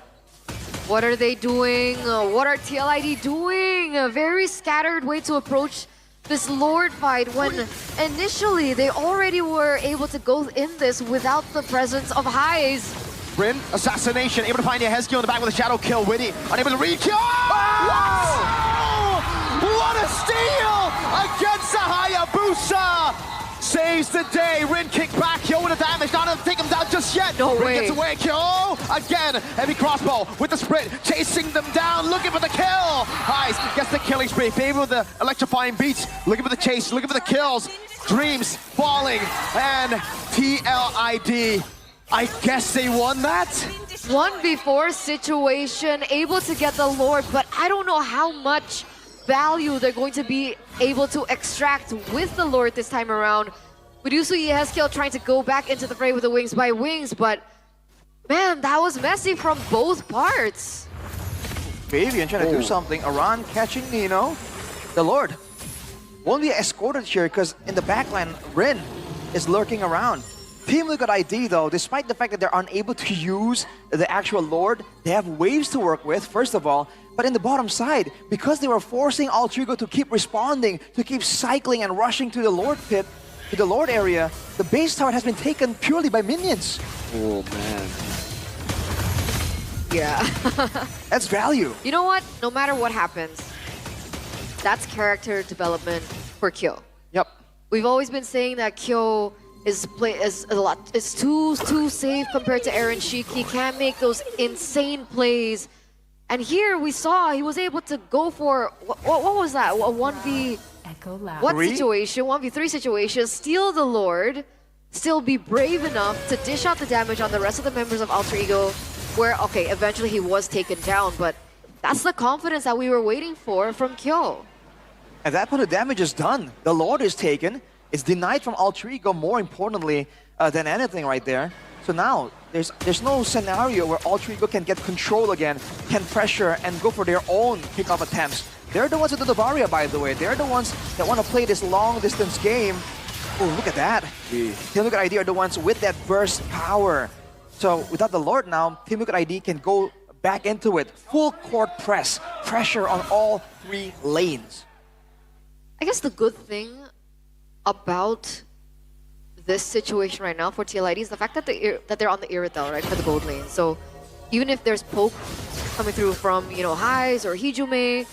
What are they doing? What are TLID doing? A very scattered way to approach this Lord fight when initially they already were able to go in this without the presence of highs. Rin, assassination, able to find Yeheskiel in the back with a shadow kill. Witty, unable to reach. Oh! What a steal against the Hayabusa! Saves the day. Rin kicks back. Kyo with the damage. Not able to take him down just yet. No Rin way. gets away. Kyo again. Heavy crossbow with the sprint. Chasing them down. Looking for the kill. Highs gets the killing spree. Favor with the electrifying beats. Looking for the chase. Looking for the kills. Dreams falling. And TLID. I guess they won that? 1v4 situation, able to get the Lord, but I don't know how much value they're going to be able to extract with the Lord this time around. We do see Yeheskiel trying to go back into the fray with the Wings by Wings, but man, that was messy from both parts. Fabian trying to do something. Aran catching Nino. The Lord won't be escorted here because in the backline, Rin is lurking around. Team Liquid ID, though, despite the fact that they're unable to use the actual Lord, they have waves to work with, first of all. But in the bottom side, because they were forcing Alter Ego to keep responding, to keep cycling and rushing to the Lord pit, to the Lord area, the base tower has been taken purely by minions. Oh, man. Yeah. That's value. You know what? No matter what happens, that's character development for Kyo. Yep. We've always been saying that Kyo is too safe compared to Eren Sheik. He can't make those insane plays. And here we saw he was able to go for what was that? A 1v what Three? situation? 1v3 situation, steal the Lord, still be brave enough to dish out the damage on the rest of the members of Alter Ego, where okay, eventually he was taken down, but that's the confidence that we were waiting for from Kyo. At that point, the damage is done. The Lord is taken. It's denied from Alter Ego, more importantly than anything right there. So now, there's no scenario where Alter Ego can get control again, can pressure and go for their own kickoff attempts. They're the ones with the Varia, by the way. They're the ones that want to play this long-distance game. Oh, look at that. Team Liquid ID are the ones with that burst power. So without the Lord now, Team Liquid ID can go back into it. Full court press, pressure on all three lanes. I guess the good thing about this situation right now for TLID is the fact that they're on the Iritel, right, for the gold lane. So even if there's poke coming through from, you know, Highs or Hijume,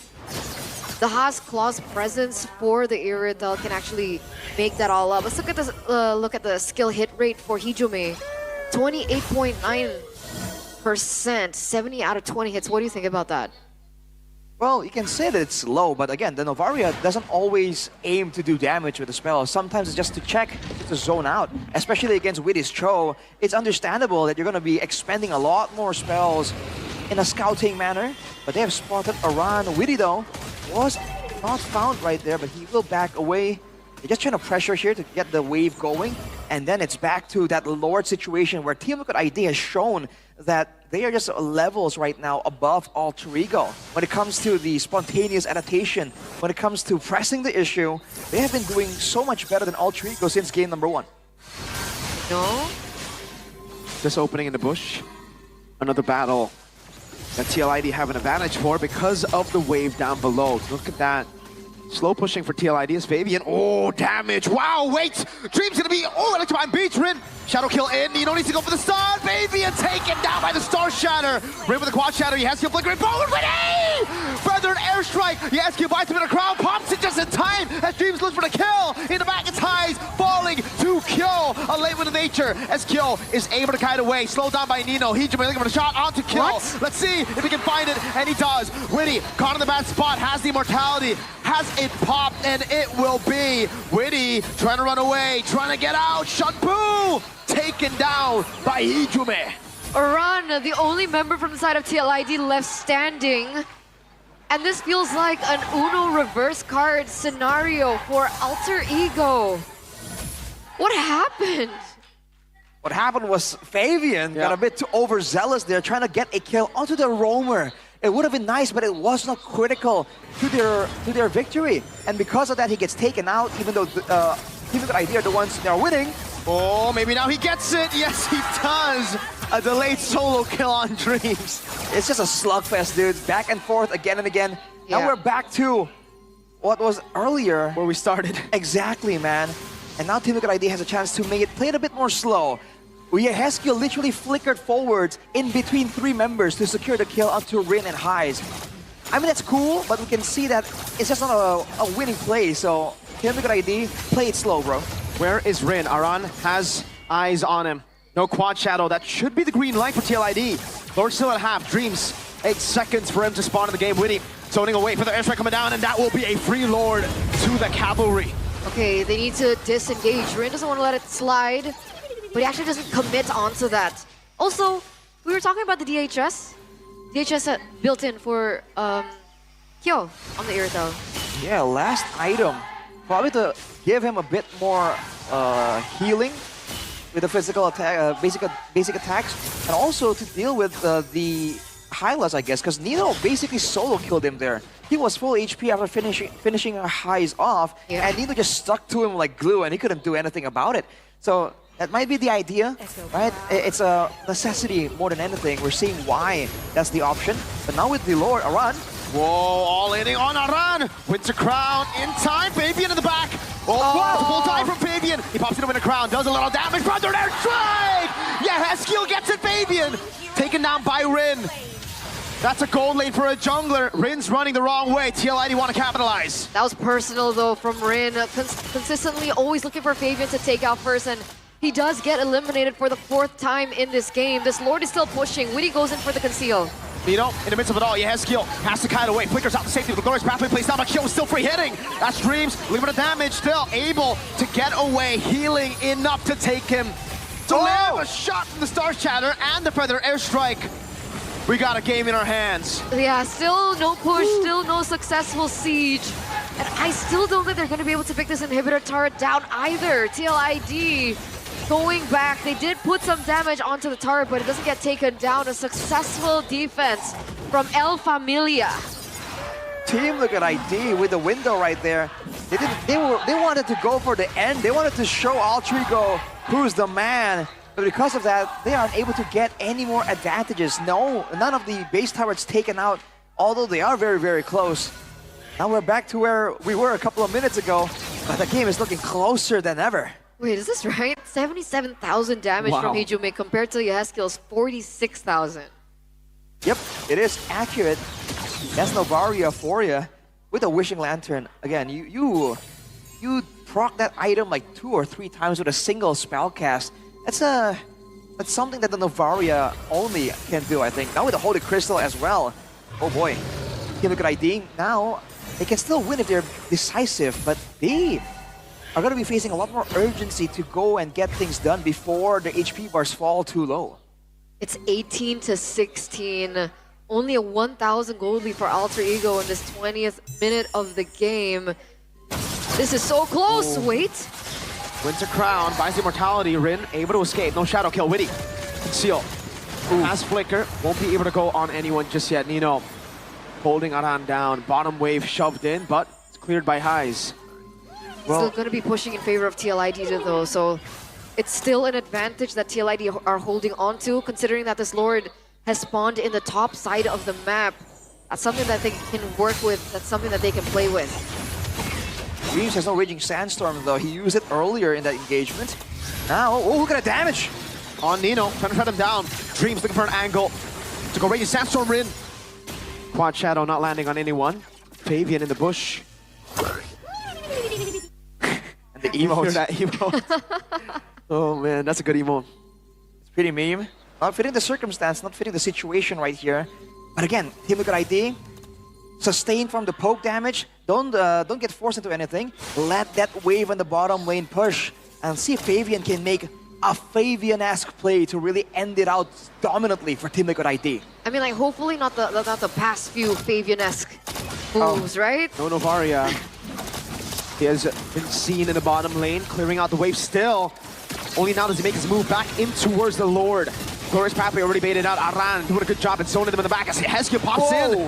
the Haas Claw's presence for the Iritel can actually make that all up. Let's look at the skill hit rate for Hijume. 28.9%, 70 out of 20 hits. What do you think about that? Well, you can say that it's low, but again, the Novaria doesn't always aim to do damage with the spell. Sometimes it's just to check, just to zone out. Especially against Witty's Cho, it's understandable that you're going to be expending a lot more spells in a scouting manner. But they have spotted Aran. Witty, though, was not found right there, but he will back away They're just trying to pressure here to get the wave going, and then it's back to that Lord situation where Team Liquid ID has shown that they are just levels right now above Alter Ego. When it comes to the spontaneous adaptation, when it comes to pressing the issue, they have been doing so much better than Alter Ego since game number 1. No? Just opening in the bush. Another battle that TLID have an advantage for because of the wave down below. Look at that. Slow pushing for TLID is Fabian. Oh, damage. Wow, wait. Dream's gonna be, electrifying beach. Rin, shadow kill in. Nino needs to go for the stun. Fabian taken down by the Star Shatter. Rin with the quad shatter. He has to flicker it forward. Winnie! Feathered airstrike. Yes, he bites him in the crown. Pops it just in time as Dreams looks for the kill. In the back, it's Highs falling to kill. A late with nature as Kill is able to kite away. Slowed down by Nino. He's looking for the shot onto Kill. What? Let's see if he can find it, and he does. Winnie caught in the bad spot. Has the immortality. Has it popped, and it will be Winnie trying to run away, trying to get out. Shunpoo taken down by Ijume. Aran, the only member from the side of TLID left standing. And this feels like an Uno reverse card scenario for Alter Ego. What happened? What happened was Fabian got a bit too overzealous there, trying to get a kill onto the roamer. It would have been nice, but it was not critical to their victory. And because of that, he gets taken out, even though Team Liquid ID are the ones that are winning. Oh, maybe now he gets it. Yes, he does. A delayed solo kill on Dreams. It's just a slugfest, dude. Back and forth again and again. Yeah. Now we're back to what was earlier. Where we started. Exactly, man. And now Team Liquid ID has a chance to make it play it a bit more slow. Haskell literally flickered forwards in between 3 members to secure the kill onto Rin and Highs. I mean, that's cool, but we can see that it's just not a winning play, so Team Liquid ID, play it slow, bro. Where is Rin? Aran has eyes on him. No quad shadow. That should be the green light for TLID. Lord still at half. Dreams, 8 seconds for him to spawn in the game. Winnie zoning away for the airstrike coming down, and that will be a free Lord to the cavalry. Okay, they need to disengage. Rin doesn't want to let it slide, but he actually doesn't commit onto that. Also, we were talking about the DHS. DHS built in for Kyo on the Irrital. Yeah, last item. Probably to give him a bit more healing with the physical attack, basic attacks, and also to deal with the Hylas, I guess, because Nino basically solo killed him there. He was full HP after finishing Highs off, and Nino just stuck to him like glue, and he couldn't do anything about it. So that might be the idea, right? It's a necessity more than anything. We're seeing why that's the option. But now with the Lord Aran, whoa, all in on Aran. Winter Crown in time. Fabian in the back. Oh, full time from Fabian. He pops into Winter Crown, does a little damage. Brother airstrike! Yeah, Haskell gets it, Fabian. Taken down by Rin. That's a gold lane for a jungler. Rin's running the wrong way. TLID want to capitalize. That was personal, though, from Rin. Consistently always looking for Fabian to take out first, and he does get eliminated for the 4th time in this game. This Lord is still pushing. Witty goes in for the conceal. Nino, in the midst of it all, Haskell has to kite away. Flickers out the safety. The glorious pathway plays down, but Kill is still free hitting. That's Dreams, limited damage, still able to get away, healing enough to take him. To live a shot from the Star Shatter and the Feather airstrike. We got a game in our hands. Yeah, still no push, still no successful siege. And I still don't think they're going to be able to pick this inhibitor turret down either. TLID going back. They did put some damage onto the turret, but it doesn't get taken down. A successful defense from El Familia. Team Liquid ID with the window right there. They wanted to go for the end. They wanted to show Alter Ego who's the man. But because of that, they aren't able to get any more advantages. No, none of the base towers taken out, although they are very, very close. Now we're back to where we were a couple of minutes ago, but the game is looking closer than ever. Wait, is this right? 77,000 damage from Ijume compared to Haskell's 46,000. Yep, it is accurate. That's Novaria for you with a Wishing Lantern. Again, you proc that item like 2 or 3 times with a single spell cast. That's something that the Novaria only can do, I think. Now with the Holy Crystal as well. Oh boy. Team Liquid ID, now they can still win if they're decisive, but they are going to be facing a lot more urgency to go and get things done before the HP bars fall too low. It's 18-16. Only a 1,000 gold lead for Alter Ego in this 20th minute of the game. This is so close. Wait. Winter Crown buys the immortality. Rin able to escape. No shadow kill. Witty. Conceal. Has flicker. Won't be able to go on anyone just yet. Nino holding Aran down. Bottom wave shoved in, but it's cleared by Highs. Still going to be pushing in favor of TLID though, so it's still an advantage that TLID are holding on to, considering that this Lord has spawned in the top side of the map. That's something that they can work with. That's something that they can play with. Dreams has no Raging Sandstorm though. He used it earlier in that engagement. Now, oh, look at the damage! On Nino, trying to shut him down. Dreams looking for an angle to go Raging Sandstorm Rin. Quad Shadow not landing on anyone. Fabian in the bush. And the emote. Hear that emote? Oh man, that's a good emote. It's pretty meme. Not fitting the circumstance, not fitting the situation right here. But again, Team Liquid ID, sustain from the poke damage. Don't get forced into anything. Let that wave on the bottom lane push and see if Fabian can make a Fabian-esque play to really end it out dominantly for Team Liquid ID. I mean, like, hopefully not the past few Fabian-esque moves, right? No Novaria. He has been seen in the bottom lane, clearing out the wave still. Only now does he make his move back in towards the Lord. Glorious Pathway already baited out. Aran doing a good job at zoning them in the back as Hezkiel pops in.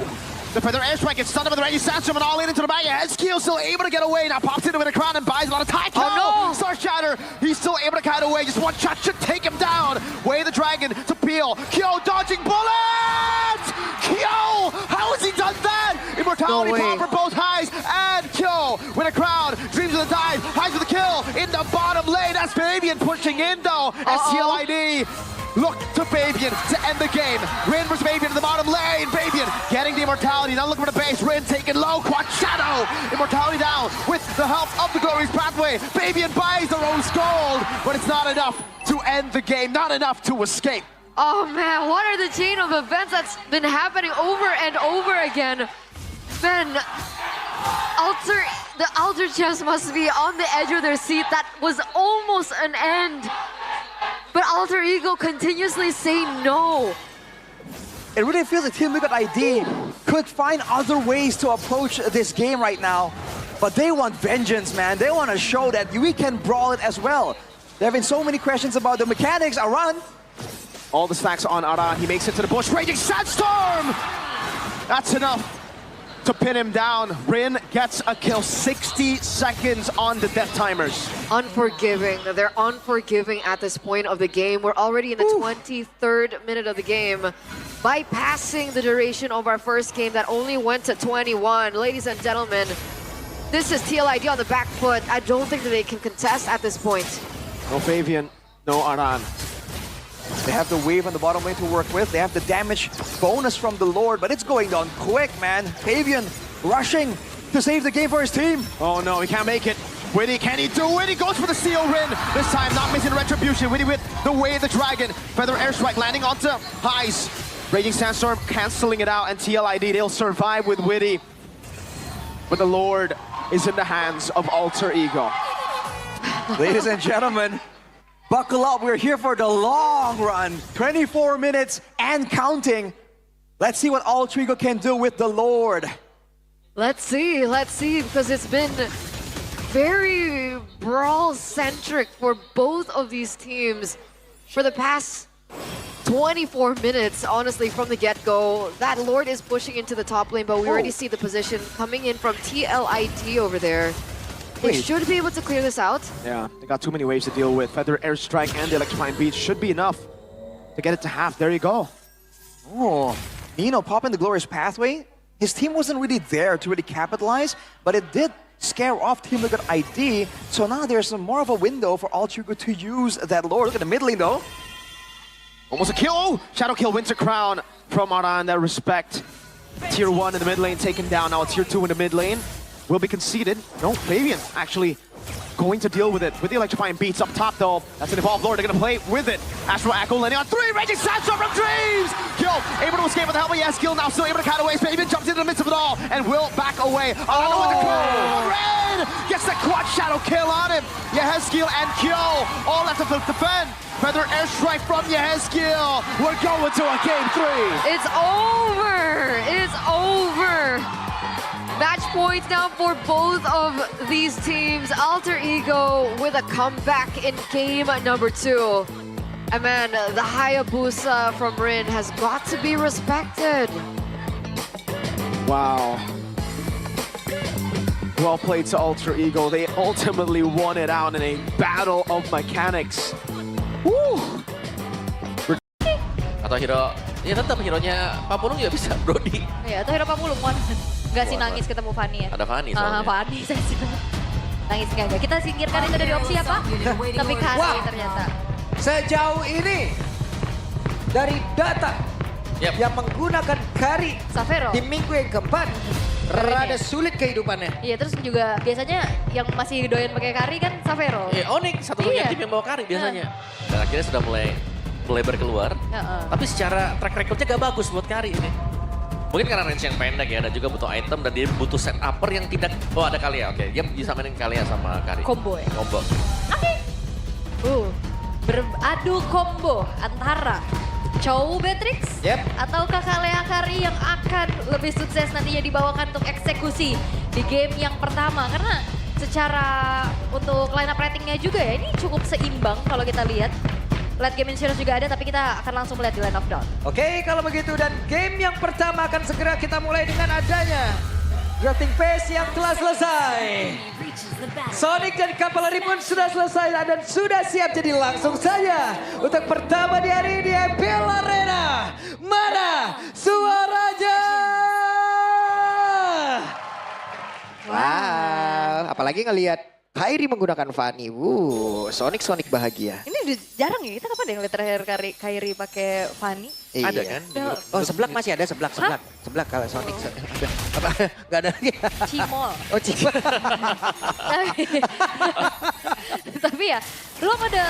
The Feather Airstrike gets stunned up with the Raging Sandstorm and all in into the bag. Hezkiel still able to get away. Now pops into a crown and buys a lot of time. Oh no! Star Shatter, he's still able to kite away. Just one shot should take him down. Way the Dragon to peel. Kyo dodging bullets! Kyo! How has he done that? Immortality pop for both Highs and Kyo with a crown. Dreams of the dive. Highs with a kill in the bottom lane. That's Fabian pushing in though. STLID. Look to Fabian to end the game. Rin versus Fabian in the bottom lane. Fabian getting the immortality. Now looking for the base. Rin taking low. Quad Shadow. Immortality down with the help of the Glorious Pathway. Fabian buys the Rose Gold, but it's not enough to end the game. Not enough to escape. Oh man, what are the chain of events that's been happening over and over again? Man, the Alter Champs must be on the edge of their seat. That was almost an end. But Alter Ego continuously say no. It really feels like Team Liquid ID could find other ways to approach this game right now. But they want vengeance, man. They want to show that we can brawl it as well. There have been so many questions about the mechanics. Aran. All the stacks on Aran. He makes it to the bush. Raging Sandstorm! That's enough to pin him down. Rin gets a kill. 60 seconds on the death timers. Unforgiving. They're unforgiving at this point of the game. We're already in the 23rd minute of the game, bypassing the duration of our first game that only went to 21. Ladies and gentlemen, this is TLID on the back foot. I don't think that they can contest at this point. No Fabian, no Aran. They have the wave on the bottom lane to work with. They have the damage bonus from the Lord, but it's going down quick, man. Fabian rushing to save the game for his team. Oh no, he can't make it. Witty, can he do it? He goes for the seal Rin. This time, not missing Retribution. Witty with the Way of the Dragon. Feather Airstrike landing onto Highs. Raging Sandstorm canceling it out, and TLID, they'll survive with Witty. But the Lord is in the hands of Alter Ego. Ladies and gentlemen, buckle up. We're here for the long run. 24 minutes and counting. Let's see what Alter Ego can do with the Lord. Let's see, because it's been very brawl-centric for both of these teams for the past 24 minutes, honestly, from the get-go. That Lord is pushing into the top lane, but we already see the position coming in from TLID over there. They should be able to clear this out. Yeah, they got too many waves to deal with. Feather Airstrike and the Electrifying Beat should be enough to get it to half. There you go. Oh, Nino popping the Glorious Pathway. His team wasn't really there to really capitalize, but it did scare off Team Liquid ID. So now there's more of a window for Alter Ego to use that Lord. Look at the mid lane though. Almost a kill. Oh, Shadow Kill, Winter Crown from Aran. That respect. Tier 1 in the mid lane taken down. Now Tier 2 in the mid lane will be conceded. No, Fabian actually going to deal with it with the Electrifying Beats up top though. That's an evolved Lord. They're going to play with it. Astral Echo landing on 3. Raging Sandstorm from Dreams. Kill. Able to escape with the help of Yeskill. Now still able to cut away. Fabian jumps into the midst of it all and will back away. Red gets the quad Shadow Kill on him. Yeskill and Kyo all left to defend. Feather Airstrike from Yeskill. We're going to a game 3. It's over. It's over. Match points now for both of these teams. Alter Ego with a comeback in game number 2. And man, the Hayabusa from Rin has got to be respected. Wow. Well played to Alter Ego. They ultimately won it out in a battle of mechanics. Woo! Atau hero, ya tetap hero-nya Papulung juga bisa, Brody. Ya, atau hero Papulung, Mon. Enggak sih nangis ketemu Fanny ya. Ada Fanny soalnya. Fanny, saya sih. Nangis enggak. Kita singkirkan itu dari opsi apa? Tapi Kari ternyata. Sejauh ini dari data yang menggunakan Kari Savero. di minggu yang keempat rada sulit kehidupannya. Iya, terus juga biasanya yang masih doyan pakai Kari kan Savero. Onyx satu-satunya tim yang bawa Kari biasanya. Dan akhirnya sudah mulai berkeluar. Tapi secara track recordnya gak bagus buat Kari ini. Mungkin karena range yang pendek ya, dan juga butuh item dan dia butuh set upper yang tidak... Oh ada Kalia, oke. Dia bisa mainin Kalia sama Kari. Combo ya? Combo. Oke. Beradu combo antara Chow Beatrix atau Kakalea Kari yang akan lebih sukses nantinya dibawakan untuk eksekusi di game yang pertama. Karena secara untuk line up ratingnya juga ya, ini cukup seimbang kalau kita lihat. Late game insurance juga ada, tapi kita akan langsung melihat di line of down. Oke, kalau begitu dan game yang pertama akan segera kita mulai dengan adanya drafting phase yang telah selesai. Sonic dan Cavalry pun sudah selesai dan sudah siap, jadi langsung saja untuk pertama di hari ini MPL Arena. Mana suaranya? Wow, apalagi ngelihat Kairi menggunakan Fanny. Sonic bahagia. Ini udah jarang ya, kita kapan deh ngeliat terakhir Kairi pakai Fanny? Ada kan? Oh, seblak masih ada, seblak kalau Sonic. Gak ada lagi. Cimol. Oh, Cimol. Tapi ya, belum ada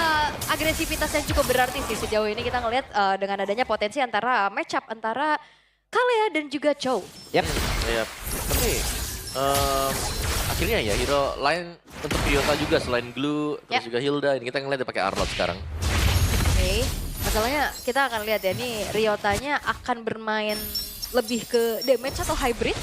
agresivitas yang cukup berarti sih sejauh ini. Kita ngelihat dengan adanya potensi antara match up antara Kalea dan juga Chow. Yap. Tapi akhirnya ya hero lain untuk Ryota juga selain Glue, terus juga Hilda. Ini kita ngeliat dia pakai Arlot sekarang. Oke, masalahnya kita akan lihat ya, ini Ryotanya akan bermain lebih ke damage atau hybrid.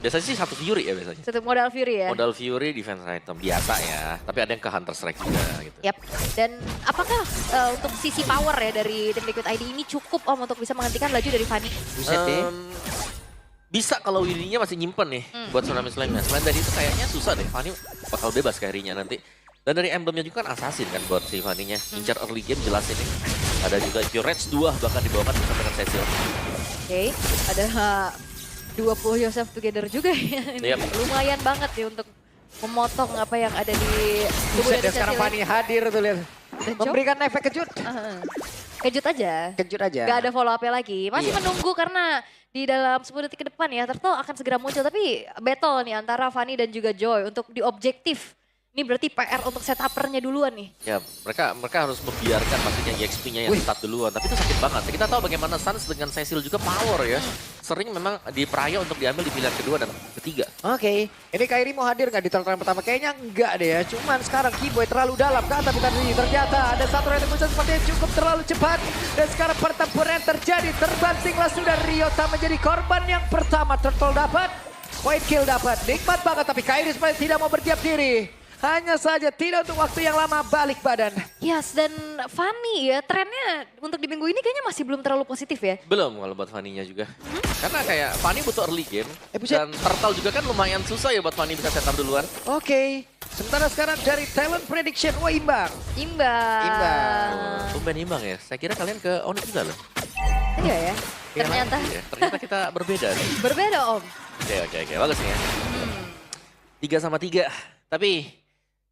Biasanya sih satu Fury ya biasanya. Satu modal Fury ya. Modal Fury defense item biasa ya, tapi ada yang ke Hunter Strike juga gitu. Yap. Dan apakah untuk sisi power ya dari tim Liquid ID ini cukup Om untuk bisa menghentikan laju dari Fanny? Buset deh. Bisa kalau Winnie-nya masih nyimpen nih buat Tsunami Slam-nya. Selain dari itu kayaknya susah deh, Fanny bakal bebas Kairinya nanti. Dan dari emblemnya juga kan assassin kan buat si Fanny-nya. Incar early game jelas ini. Ada juga Reds 2 bahkan dibawakan bersama dengan Cecil. Oke, ada 20 Yourself Together juga ya. Ini lumayan banget nih untuk memotong apa yang ada di tubuh dari Cecil. Sekarang Fanny hadir tuh lihat. Memberikan efek kejut. Kejut aja. Kejut aja. Gak ada follow up-nya lagi. Masih menunggu karena di dalam 10 detik ke depan ya, Turtle akan segera muncul. Tapi battle nih antara Fanny dan juga Joy untuk di objektif. Ini berarti PR untuk setuppernya duluan nih. Ya, mereka harus membiarkan pastinya EXP-nya yang start duluan. Tapi itu sakit banget. Kita tahu bagaimana Sans dengan Cecil juga power ya. Sering memang diperaya untuk diambil di pilihan kedua dan ketiga. Oke, ini Kairi mau hadir nggak di turtle pertama? Kayaknya enggak deh ya. Cuman sekarang Keyboy terlalu dalam kata tadi ternyata ada satu rating muncul sepertinya cukup terlalu cepat. Dan sekarang pertempuran terjadi. Terbantinglah sudah Ryota menjadi korban yang pertama. Turtle dapat, point kill dapat. Nikmat banget tapi Kairi sepertinya tidak mau berdiam diri. Hanya saja tidak untuk waktu yang lama balik badan. Yes, dan Fanny ya trennya untuk di minggu ini kayaknya masih belum terlalu positif ya. Belum kalau buat Fanny-nya juga. Karena kayak Fanny butuh early game. Dan Turtle juga kan lumayan susah ya buat Fanny bisa setup duluan. Oke, sementara sekarang dari talent prediction, imbang. Imbang. Tumben imbang ya. Saya kira kalian ke Onyx juga loh. Iya ya. Ternyata. Ternyata kita berbeda nih. Berbeda Om. Oke. Bagus nih ya. 3-3. Tapi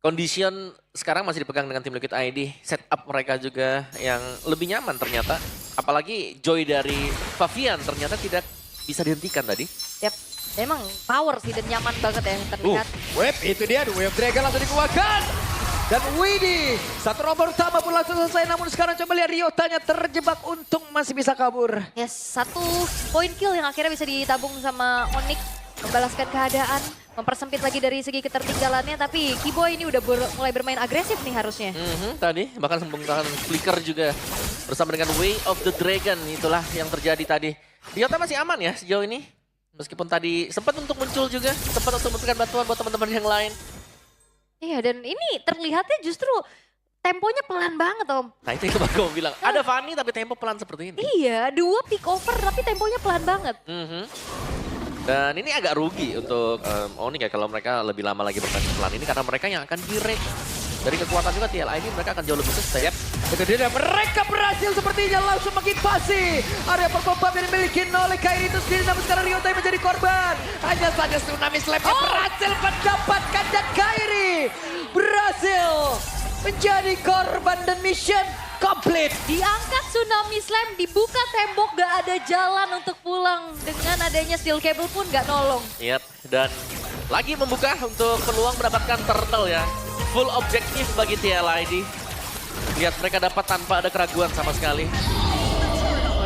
condition sekarang masih dipegang dengan tim Liquid ID. Setup mereka juga yang lebih nyaman ternyata. Apalagi Joy dari Favian ternyata tidak bisa dihentikan tadi. Yap, memang power sih dan nyaman banget ya terlihat. Web, itu dia. Wave Dragon langsung dikeluarkan. Dan Widih, satu nomor utama pun langsung selesai. Namun sekarang coba lihat Ryotanya terjebak, untung masih bisa kabur. Yes, 1 point kill yang akhirnya bisa ditabung sama Onyx. Membalaskan keadaan, mempersempit lagi dari segi ketertinggalannya. Tapi Keyboy ini udah mulai bermain agresif nih harusnya. Tadi, bahkan membengkakkan flicker juga. Bersama dengan Way of the Dragon, itulah yang terjadi tadi. Ryota masih aman ya sejauh ini? Meskipun tadi sempat untuk muncul juga, sempat untuk memberikan bantuan buat teman-teman yang lain. Iya, dan ini terlihatnya justru temponya pelan banget, Om. Nah itu yang baru mau bilang, ada Fanny tapi tempo pelan seperti ini. Iya, 2 pick over tapi temponya pelan banget. Dan ini agak rugi untuk Onyx ya kalau mereka lebih lama lagi bermain pelan ini karena mereka yang akan direct. Dari kekuatan juga TLID mereka akan jauh lebih sustain. Itu dia, mereka berhasil sepertinya langsung menginvasi area purple buff yang dimiliki oleh Kairi itu sendiri. Namun sekarang Ryota menjadi korban. Hanya saja tsunami slam-nya berhasil mendapatkan dan Kairi berhasil menjadi korban dan mission complete. Diangkat tsunami slam, dibuka tembok, gak ada jalan untuk pulang. Dengan adanya steel cable pun gak nolong. Yap, dan lagi membuka untuk peluang mendapatkan turtle ya. Full objektif bagi TLID. Lihat mereka dapat tanpa ada keraguan sama sekali.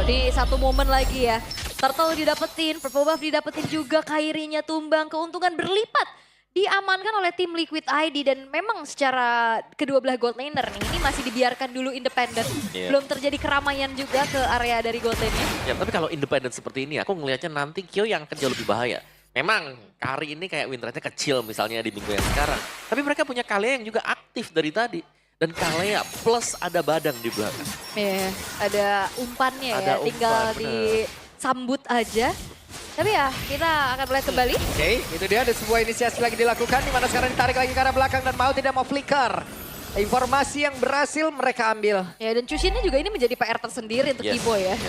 Di satu momen lagi ya. Turtle didapetin, purple buff didapetin juga, Kairinya tumbang, keuntungan berlipat. Diamankan oleh tim Liquid ID dan memang secara kedua belah gold laner nih, ini masih dibiarkan dulu independen. Belum terjadi keramaian juga ke area dari gold lane-nya. Ya, tapi kalau independen seperti ini aku ngelihatnya nanti Kyo yang akan jauh lebih bahaya. Memang Kari ini kayak win rate-nya kecil misalnya di minggu yang sekarang. Tapi mereka punya Kalea yang juga aktif dari tadi. Dan Kalea plus ada Badang di belakang. Iya, ada umpannya Ada ya, tinggal umpan, disambut aja. Tapi ya, kita akan melihat kembali. Oke, itu dia ada sebuah inisiasi lagi dilakukan di mana sekarang ditarik lagi ke arah belakang dan mau tidak mau flicker. Informasi yang berhasil mereka ambil. Ya, dan Chushin-nya juga ini menjadi PR tersendiri untuk Kibo ya.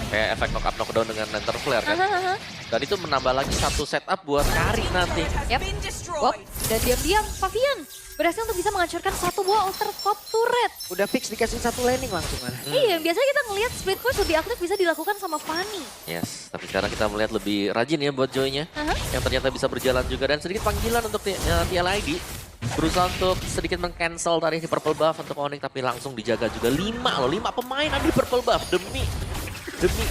Kayak efek knock up knockdown dengan Lantern Flare kan. Dan itu menambah lagi satu setup buat Kari nanti. Yap. Wop. Dan diam-diam Pavian berhasil untuk bisa menghancurkan satu buah outer top turret. Udah fix dikasih satu landing langsung. Iya, biasanya kita ngelihat split push lebih aktif bisa dilakukan sama Fanny. Yes, tapi sekarang kita melihat lebih rajin ya buat Joy-nya. Yang ternyata bisa berjalan juga. Dan sedikit panggilan untuk TLID. Berusaha untuk sedikit meng-cancel dari purple buff untuk Onyx. Tapi langsung dijaga juga 5 loh. 5 pemain ada di purple buff demi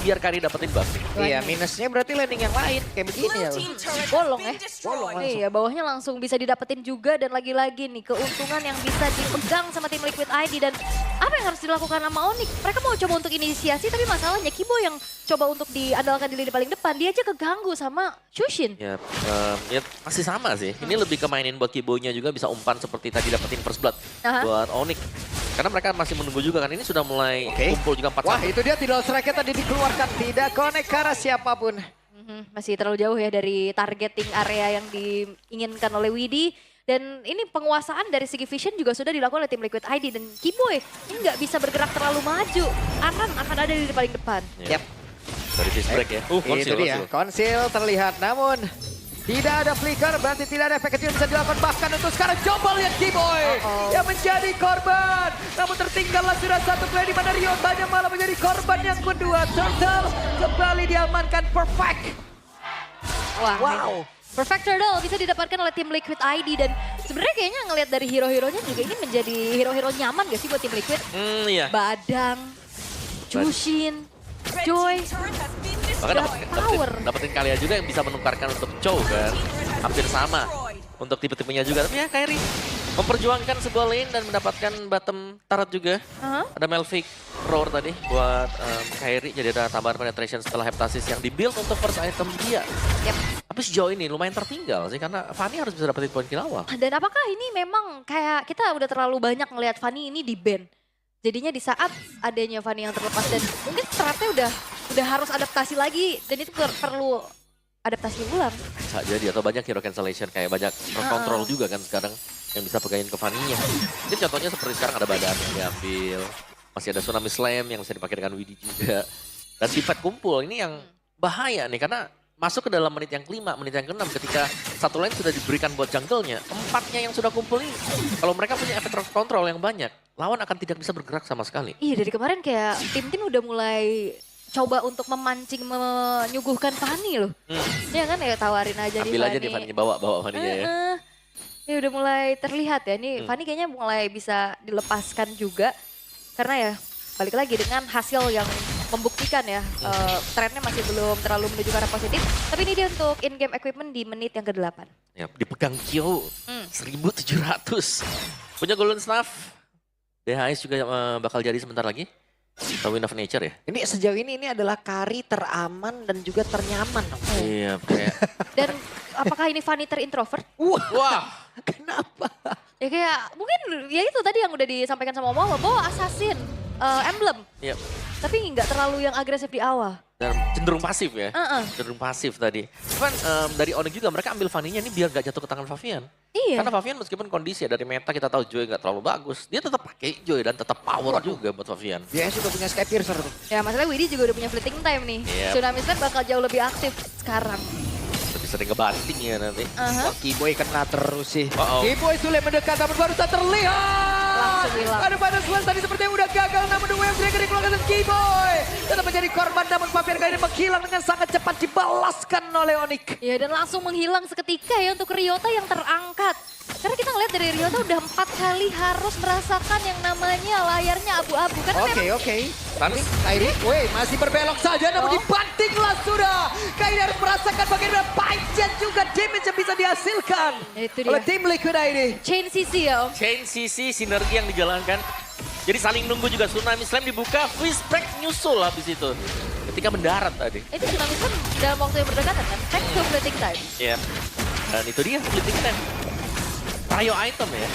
biar Kari dapetin buff. Iya, minusnya berarti landing yang lain kayak begini ya. Bolong ya. Bolong langsung. Iya, bawahnya langsung bisa didapetin juga dan lagi-lagi nih keuntungan yang bisa dipegang sama tim Liquid ID dan apa yang harus dilakukan sama Onyx? Mereka mau coba untuk inisiasi tapi masalahnya Kibo yang coba untuk diandalkan di lini paling depan, dia aja keganggu sama Chushin. Ya, ya masih sama sih. Ini lebih ke mainin buat Kibonya juga bisa umpan seperti tadi dapetin first blood buat Onyx. Karena mereka masih menunggu juga kan, ini sudah mulai kumpul juga 4-1. Wah, itu dia tidak strike tadi dikeluarkan, tidak connect ke arah siapapun. Masih terlalu jauh ya dari targeting area yang diinginkan oleh Widi. Dan ini penguasaan dari segi vision juga sudah dilakukan oleh tim Liquid ID. Dan Kiboy ini nggak bisa bergerak terlalu maju. Akan ada di paling depan. Yap. Dari fist break ya. Itu dia, konsil terlihat namun tidak ada flicker, berarti tidak ada efek kecil bisa dilakukan. Bahkan untuk sekarang coba lihat Kiboy yang menjadi korban. Namun tertinggallah sudah satu play di mana Ryotanya malah menjadi korban yang kedua. Turtle kembali diamankan perfect. Wow. Perfect Turtle bisa didapatkan oleh tim Liquid ID dan sebenarnya kayaknya ngelihat dari hero-heronya juga ini menjadi hero-hero nyaman gak sih buat tim Liquid? Iya. Badang, Chushin, Joy. Bahkan dapetin Kalea juga yang bisa menukarkan untuk Chow kan. Hampir sama untuk tipe-tipenya juga. Tapi ya Kairi memperjuangkan sebuah lane dan mendapatkan bottom turret juga. Ada Melvic Roar tadi buat Kairi. Jadi ada tambahan penetration setelah heptasis yang dibuild untuk first item dia. Tapi sejauh ini lumayan tertinggal sih karena Fanny harus bisa dapetin poin kill awal. Dan apakah ini memang kayak kita udah terlalu banyak ngelihat Fanny ini di ban? Jadinya di saat adanya Fanny yang terlepas dan mungkin stratnya udah harus adaptasi lagi dan itu perlu adaptasi ulang. Bisa jadi atau banyak hero cancellation kayak banyak control juga kan sekarang yang bisa pegangin ke Fanny-nya. Ini contohnya seperti sekarang ada badan yang diambil. Masih ada tsunami slam yang bisa dipakai dengan Widi juga. Dan divide kumpul ini yang bahaya nih karena masuk ke dalam menit yang kelima, menit yang keenam ketika satu lane sudah diberikan buat jungle-nya. 4-nya yang sudah kumpul ini, kalau mereka punya efek control yang banyak, lawan akan tidak bisa bergerak sama sekali. Iya dari kemarin kayak tim-tim udah mulai coba untuk memancing, menyuguhkan Fanny loh. Ya kan ya tawarin aja Ambil nih aja nih Fanny-nya, bawa Fanny-nya ya. Ini udah mulai terlihat ya, nih Fanny kayaknya mulai bisa dilepaskan juga. Karena ya balik lagi dengan hasil yang membuktikan ya, trennya masih belum terlalu menuju ke arah positif. Tapi ini dia untuk in-game equipment di menit yang ke-8. Ya, dipegang Kyo, 1.700. Punya Golden Staff, DHS juga bakal jadi sebentar lagi. The Wind of Nature ya? Ini sejauh ini adalah carry teraman dan juga ternyaman. Iya, kayak... Dan apakah ini Fanny terintrovert? Wah! Kenapa? Ya kayak mungkin ya itu tadi yang udah disampaikan sama Mama bahwa assassin, emblem. Iya. Tapi nggak terlalu yang agresif di awal. Dan cenderung pasif ya. Cenderung pasif tadi. Cuman dari Onyx juga mereka ambil Fanny-nya ini biar gak jatuh ke tangan Favian. Iya. Karena Favian meskipun kondisi ya dari meta kita tahu Joy gak terlalu bagus. Dia tetap pakai Joy dan tetap power juga buat Favian. Dia sudah punya Sky Piercer tuh. Ya masalahnya Widhi juga udah punya fleeting time nih. Yep. Tsunami Slam bakal jauh lebih aktif sekarang. Lebih sering ngebanting ya nanti. Wah, Kiboy kena terus sih. Uh-oh. Kiboy sulit mendekat namun baru saja terlihat. Langsung hilang. Ada pada Slam tadi seperti yang udah gagal namun The Wave Breaker dikeluarkan dari Kiboy. Tetap menjadi korban namun Favian kali ini menghilang dengan sangat cepat dibalaskan oleh Onyx. Ya dan langsung menghilang seketika ya untuk Ryota yang terangkat. Karena kita ngeliat dari Ryota udah 4 kali harus merasakan yang namanya layarnya abu-abu. Karena memang Oke. Tapi Kairi, masih berbelok saja namun dibantinglah sudah. Kairi harus merasakan bagaimana panjang juga damage yang bisa dihasilkan. Itu dia. Oleh tim Liquid ini. chain CC ya Om. chain CC sinergi yang dijalankan. Jadi saling nunggu juga Tsunami Slam dibuka, Fist Break nyusul habis itu. Ketika mendarat tadi. Itu Tsunami Slam dalam waktu yang berdekatan kan? Thanks to fleeting time. Iya. Dan itu dia fleeting time. Trio item ya.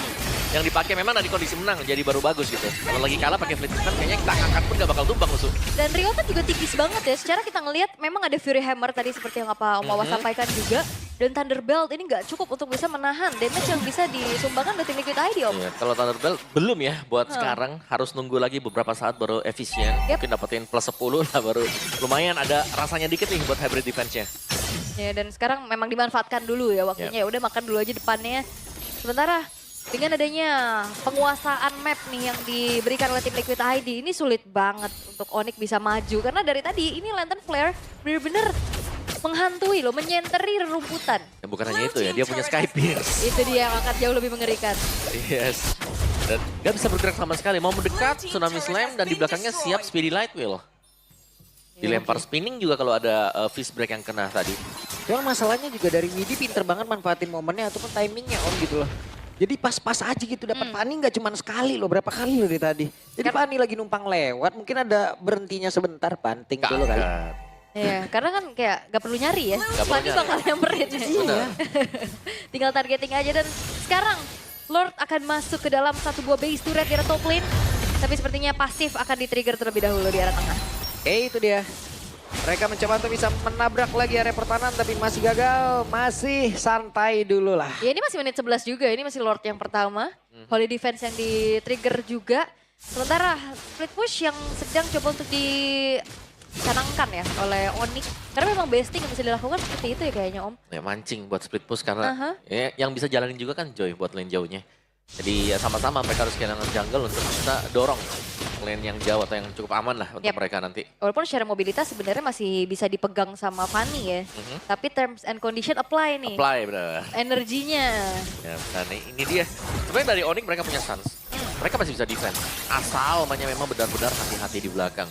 Yang dipakai memang dari kondisi menang jadi baru bagus gitu. Kalau lagi kalah pakai fleeting time kayaknya kita angkat pun gak bakal tumbang musuh. Dan Ryota juga tipis banget ya. Secara kita ngelihat memang ada Fury Hammer tadi seperti yang apa Om Wawa sampaikan juga. Dan Thunderbelt ini nggak cukup untuk bisa menahan damage yang bisa disumbangkan oleh tim Liquid ID Om. Iya, kalau Thunderbelt belum ya buat sekarang. Harus nunggu lagi beberapa saat baru efisien. Yep. Mungkin dapetin plus 10 lah baru. Lumayan ada rasanya dikit nih buat hybrid defense-nya. Ya dan sekarang memang dimanfaatkan dulu ya waktunya. Ya udah makan dulu aja depannya. Sementara dengan adanya penguasaan map nih yang diberikan oleh tim Liquid ID, ini sulit banget untuk Onyx bisa maju. Karena dari tadi ini Lantern Flare bener-bener menghantui loh, menyenteri rerumputan. Ya, bukan hanya itu ya, dia punya Sky Pierce. Itu dia yang akan jauh lebih mengerikan. Yes. Dan gak bisa bergerak sama sekali. Mau mendekat, Tsunami Slam dan di belakangnya siap Speedy Light Wheel. Dilempar spinning juga kalau ada fist break yang kena tadi. Cuma masalahnya juga dari Widhi pinter banget manfaatin momennya ataupun timingnya Om gitu loh. Jadi pas-pas aja gitu dapat Fanny nggak cuma sekali loh, berapa kali loh dari tadi. Jadi Fanny lagi numpang lewat, mungkin ada berhentinya sebentar, banting dulu kali. Iya, karena kan kayak gak perlu nyari ya. Gak perlu Fanny nyari. bakal nyamperin. Iya. Tinggal targeting aja dan sekarang Lord akan masuk ke dalam satu buah base turret di arah top lane. Tapi sepertinya pasif akan di-trigger terlebih dahulu di arah tengah. Itu dia. Mereka mencoba untuk bisa menabrak lagi area pertahanan tapi masih gagal. Masih santai dulu lah. Ya ini masih menit 11 juga, ini masih Lord yang pertama. Holy Defense yang di-trigger juga. Sementara split push yang sedang coba untuk dicanangkan ya oleh Onyx. Karena memang besting yang bisa dilakukan seperti itu ya kayaknya Om. Ya mancing buat split push karena ya, yang bisa jalanin juga kan Joy buat lane jauhnya. Jadi ya sama-sama mereka harus kehilangan jungle untuk bisa dorong lane yang jauh atau yang cukup aman lah untuk mereka nanti. Walaupun secara mobilitas sebenarnya masih bisa dipegang sama Fanny ya. Tapi terms and condition apply nih. Apply bener. Energinya. Ya, dan ini dia. Sebenarnya dari Onyx mereka punya chance. Mereka masih bisa defense. Asal mainnya memang benar-benar hati-hati di belakang.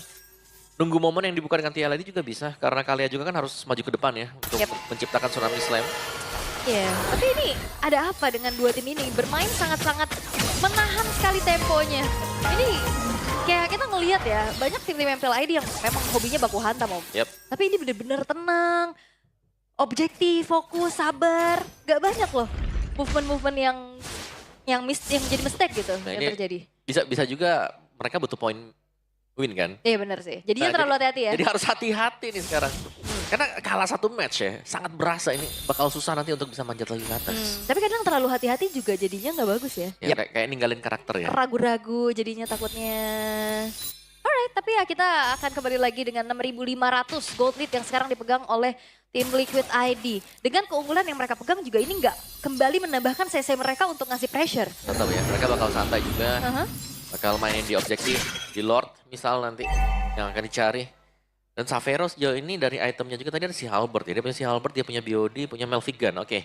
Nunggu momen yang dibuka dengan Tia Lady juga bisa. Karena kalian juga kan harus maju ke depan ya. Untuk menciptakan Tsunami Slam. Iya, tapi ini ada apa dengan dua tim ini? Bermain sangat-sangat menahan sekali temponya. Ini kayak kita ngelihat ya, banyak tim-tim MLBB yang memang hobinya baku hantam Om. Yep. Tapi ini bener-bener tenang, objektif, fokus, sabar. Gak banyak loh movement-movement yang jadi mistake gitu Nah, yang terjadi. Bisa juga mereka butuh poin win kan. Iya bener sih, jadinya Nah, terlalu hati-hati ya. Jadi harus hati-hati nih sekarang. Karena kalah satu match ya, sangat berasa ini bakal susah nanti untuk bisa manjat lagi ke atas. Tapi kadang terlalu hati-hati juga jadinya nggak bagus ya. Ya, kayak ninggalin karakter ya. Ragu-ragu jadinya takutnya. Alright, tapi ya kita akan kembali lagi dengan 6.500 gold lead yang sekarang dipegang oleh tim Liquid ID. Dengan keunggulan yang mereka pegang juga ini nggak kembali menambahkan CC mereka untuk ngasih pressure. Tetap ya, mereka bakal santai juga. Bakal mainin di objektif, di Lord misal nanti yang akan dicari. Dan Savage sejauh ini dari itemnya juga tadi ada si Halberd ya. Dia punya si Halberd, dia punya BOD, punya Melvigan. Oke.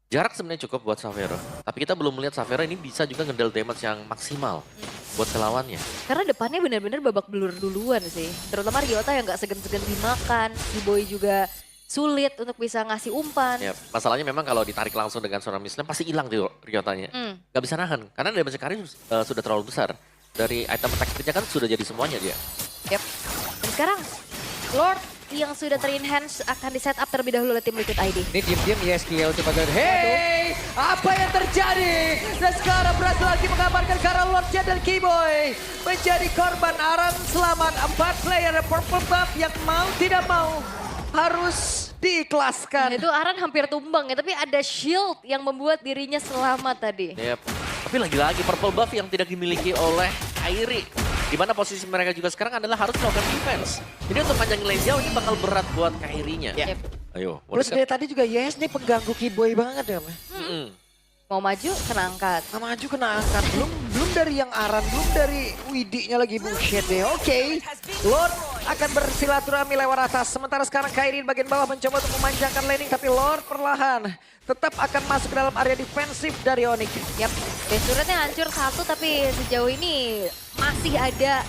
Jarak sebenarnya cukup buat Savage. Tapi kita belum melihat Savage ini bisa juga ngedel damage yang maksimal buat kelawannya. Karena depannya benar-benar babak belur duluan sih. Terutama Ryota yang nggak segen-segen dimakan. Boy juga sulit untuk bisa ngasih umpan. Ya, masalahnya memang kalau ditarik langsung dengan Tsunami Slam pasti hilang tuh Ryotanya. Gak bisa nahan. Karena damage Kari sudah terlalu besar. dari item attack speed-nya kan sudah jadi semuanya dia. Yep. Dan sekarang Lord yang sudah ter-enhance akan di setup terlebih dahulu oleh tim Liquid ID. Ini diam-diam YSKL coba lihat. Hey, apa yang terjadi? Dan sekarang berhasil lagi mengamankan ke arah Lordnya dan Keyboy. Menjadi korban Aran Selamat. 4 player purple buff yang mau tidak mau harus diikhlaskan. Itu Aran hampir tumbang ya, tapi ada shield yang membuat dirinya selamat tadi. Yep. Tapi lagi-lagi purple buff yang tidak dimiliki oleh Kairi. Di mana posisi mereka juga sekarang adalah harus melakukan defense. Jadi untuk panjangin lane jauh ini bakal berat buat Kairinya. Yep. Ayo. Plus dari tadi juga Yes nih pengganggu Keyboy banget ya. Mau maju, kena angkat. Nggak maju kena angkat. Belum dari yang Aran, belum dari Widinya lagi bullshit deh. Oke. Lord akan bersilaturahmi lewat atas. Sementara sekarang Kairi bagian bawah mencoba untuk memanjangkan laning. Tapi Lord perlahan tetap akan masuk ke dalam area defensif dari Onyx. Yap, base turretnya hancur satu tapi sejauh ini masih ada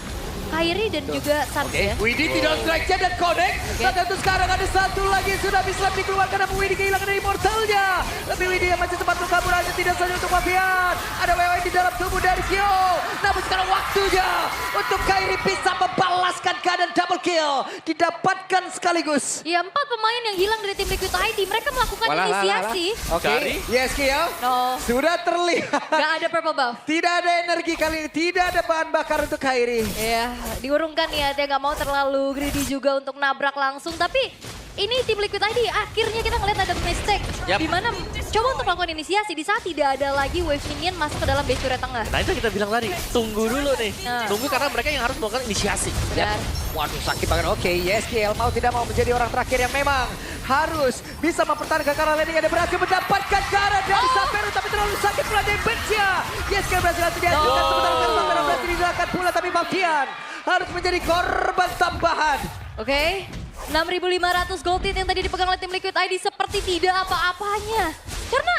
Kairi dan juga Sans ya. Widi tidak strike dan connect. Tapi untuk sekarang ada satu lagi sudah bisa dikeluarkan namun Widi kehilangan dari immortalnya. Tapi Widi yang masih sempat untuk kabur hanya tidak saja untuk Mafian. Ada WW di dalam tubuh dari Kyo. Namun sekarang waktunya untuk Kairi bisa membalaskan keadaan double kill. Didapatkan sekaligus. Ya 4 pemain yang hilang dari tim Liquid ID. Mereka melakukan inisiasi. Oke, yes Kyo. No, Sudah terlihat. gak ada purple buff. Tidak ada energi kali ini. Tidak ada bahan bakar untuk Kairi. Ya, diurungkan ya, dia nggak mau terlalu greedy juga untuk nabrak langsung. Tapi ini tim Liquid ID akhirnya kita ngeliat ada mistake. Yap. Dimana coba untuk melakukan inisiasi di saat tidak ada lagi wave minion masuk ke dalam base turret tengah. Nah itu kita bilang tadi, tunggu dulu nih. Nah. Tunggu karena mereka yang harus melakukan inisiasi. Benar. Waduh sakit banget. Oke, YSKL mau tidak mau menjadi orang terakhir yang memang harus bisa mempertahankan karena landing ada berhasil mendapatkan cara dari Saveru tapi terlalu sakit pula damage-nya. YSKL berhasil dihancurkan sementara Saveru berhasil dihilangkan pula tapi Mafian harus menjadi korban tambahan. Oke, 6.500 gold tip yang tadi dipegang oleh tim Liquid ID seperti tidak apa-apanya. Karena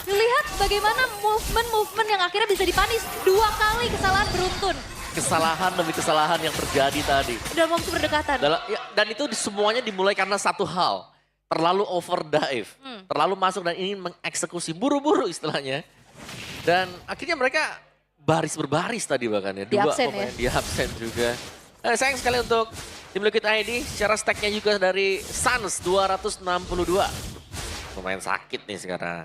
lihat bagaimana movement yang akhirnya bisa dipanis 2 kali kesalahan beruntun. Kesalahan demi kesalahan yang terjadi tadi. Dalam waktu berdekatan. Dan itu semuanya dimulai karena satu hal. Terlalu overdive. Terlalu masuk dan ingin mengeksekusi buru-buru istilahnya. Dan akhirnya mereka baris berbaris tadi bahkan ya. Di absen pemain ya. di absen juga. Sayang sekali untuk tim Liquid ID. Secara stacknya juga dari Sans 262. Lumayan sakit nih sekarang.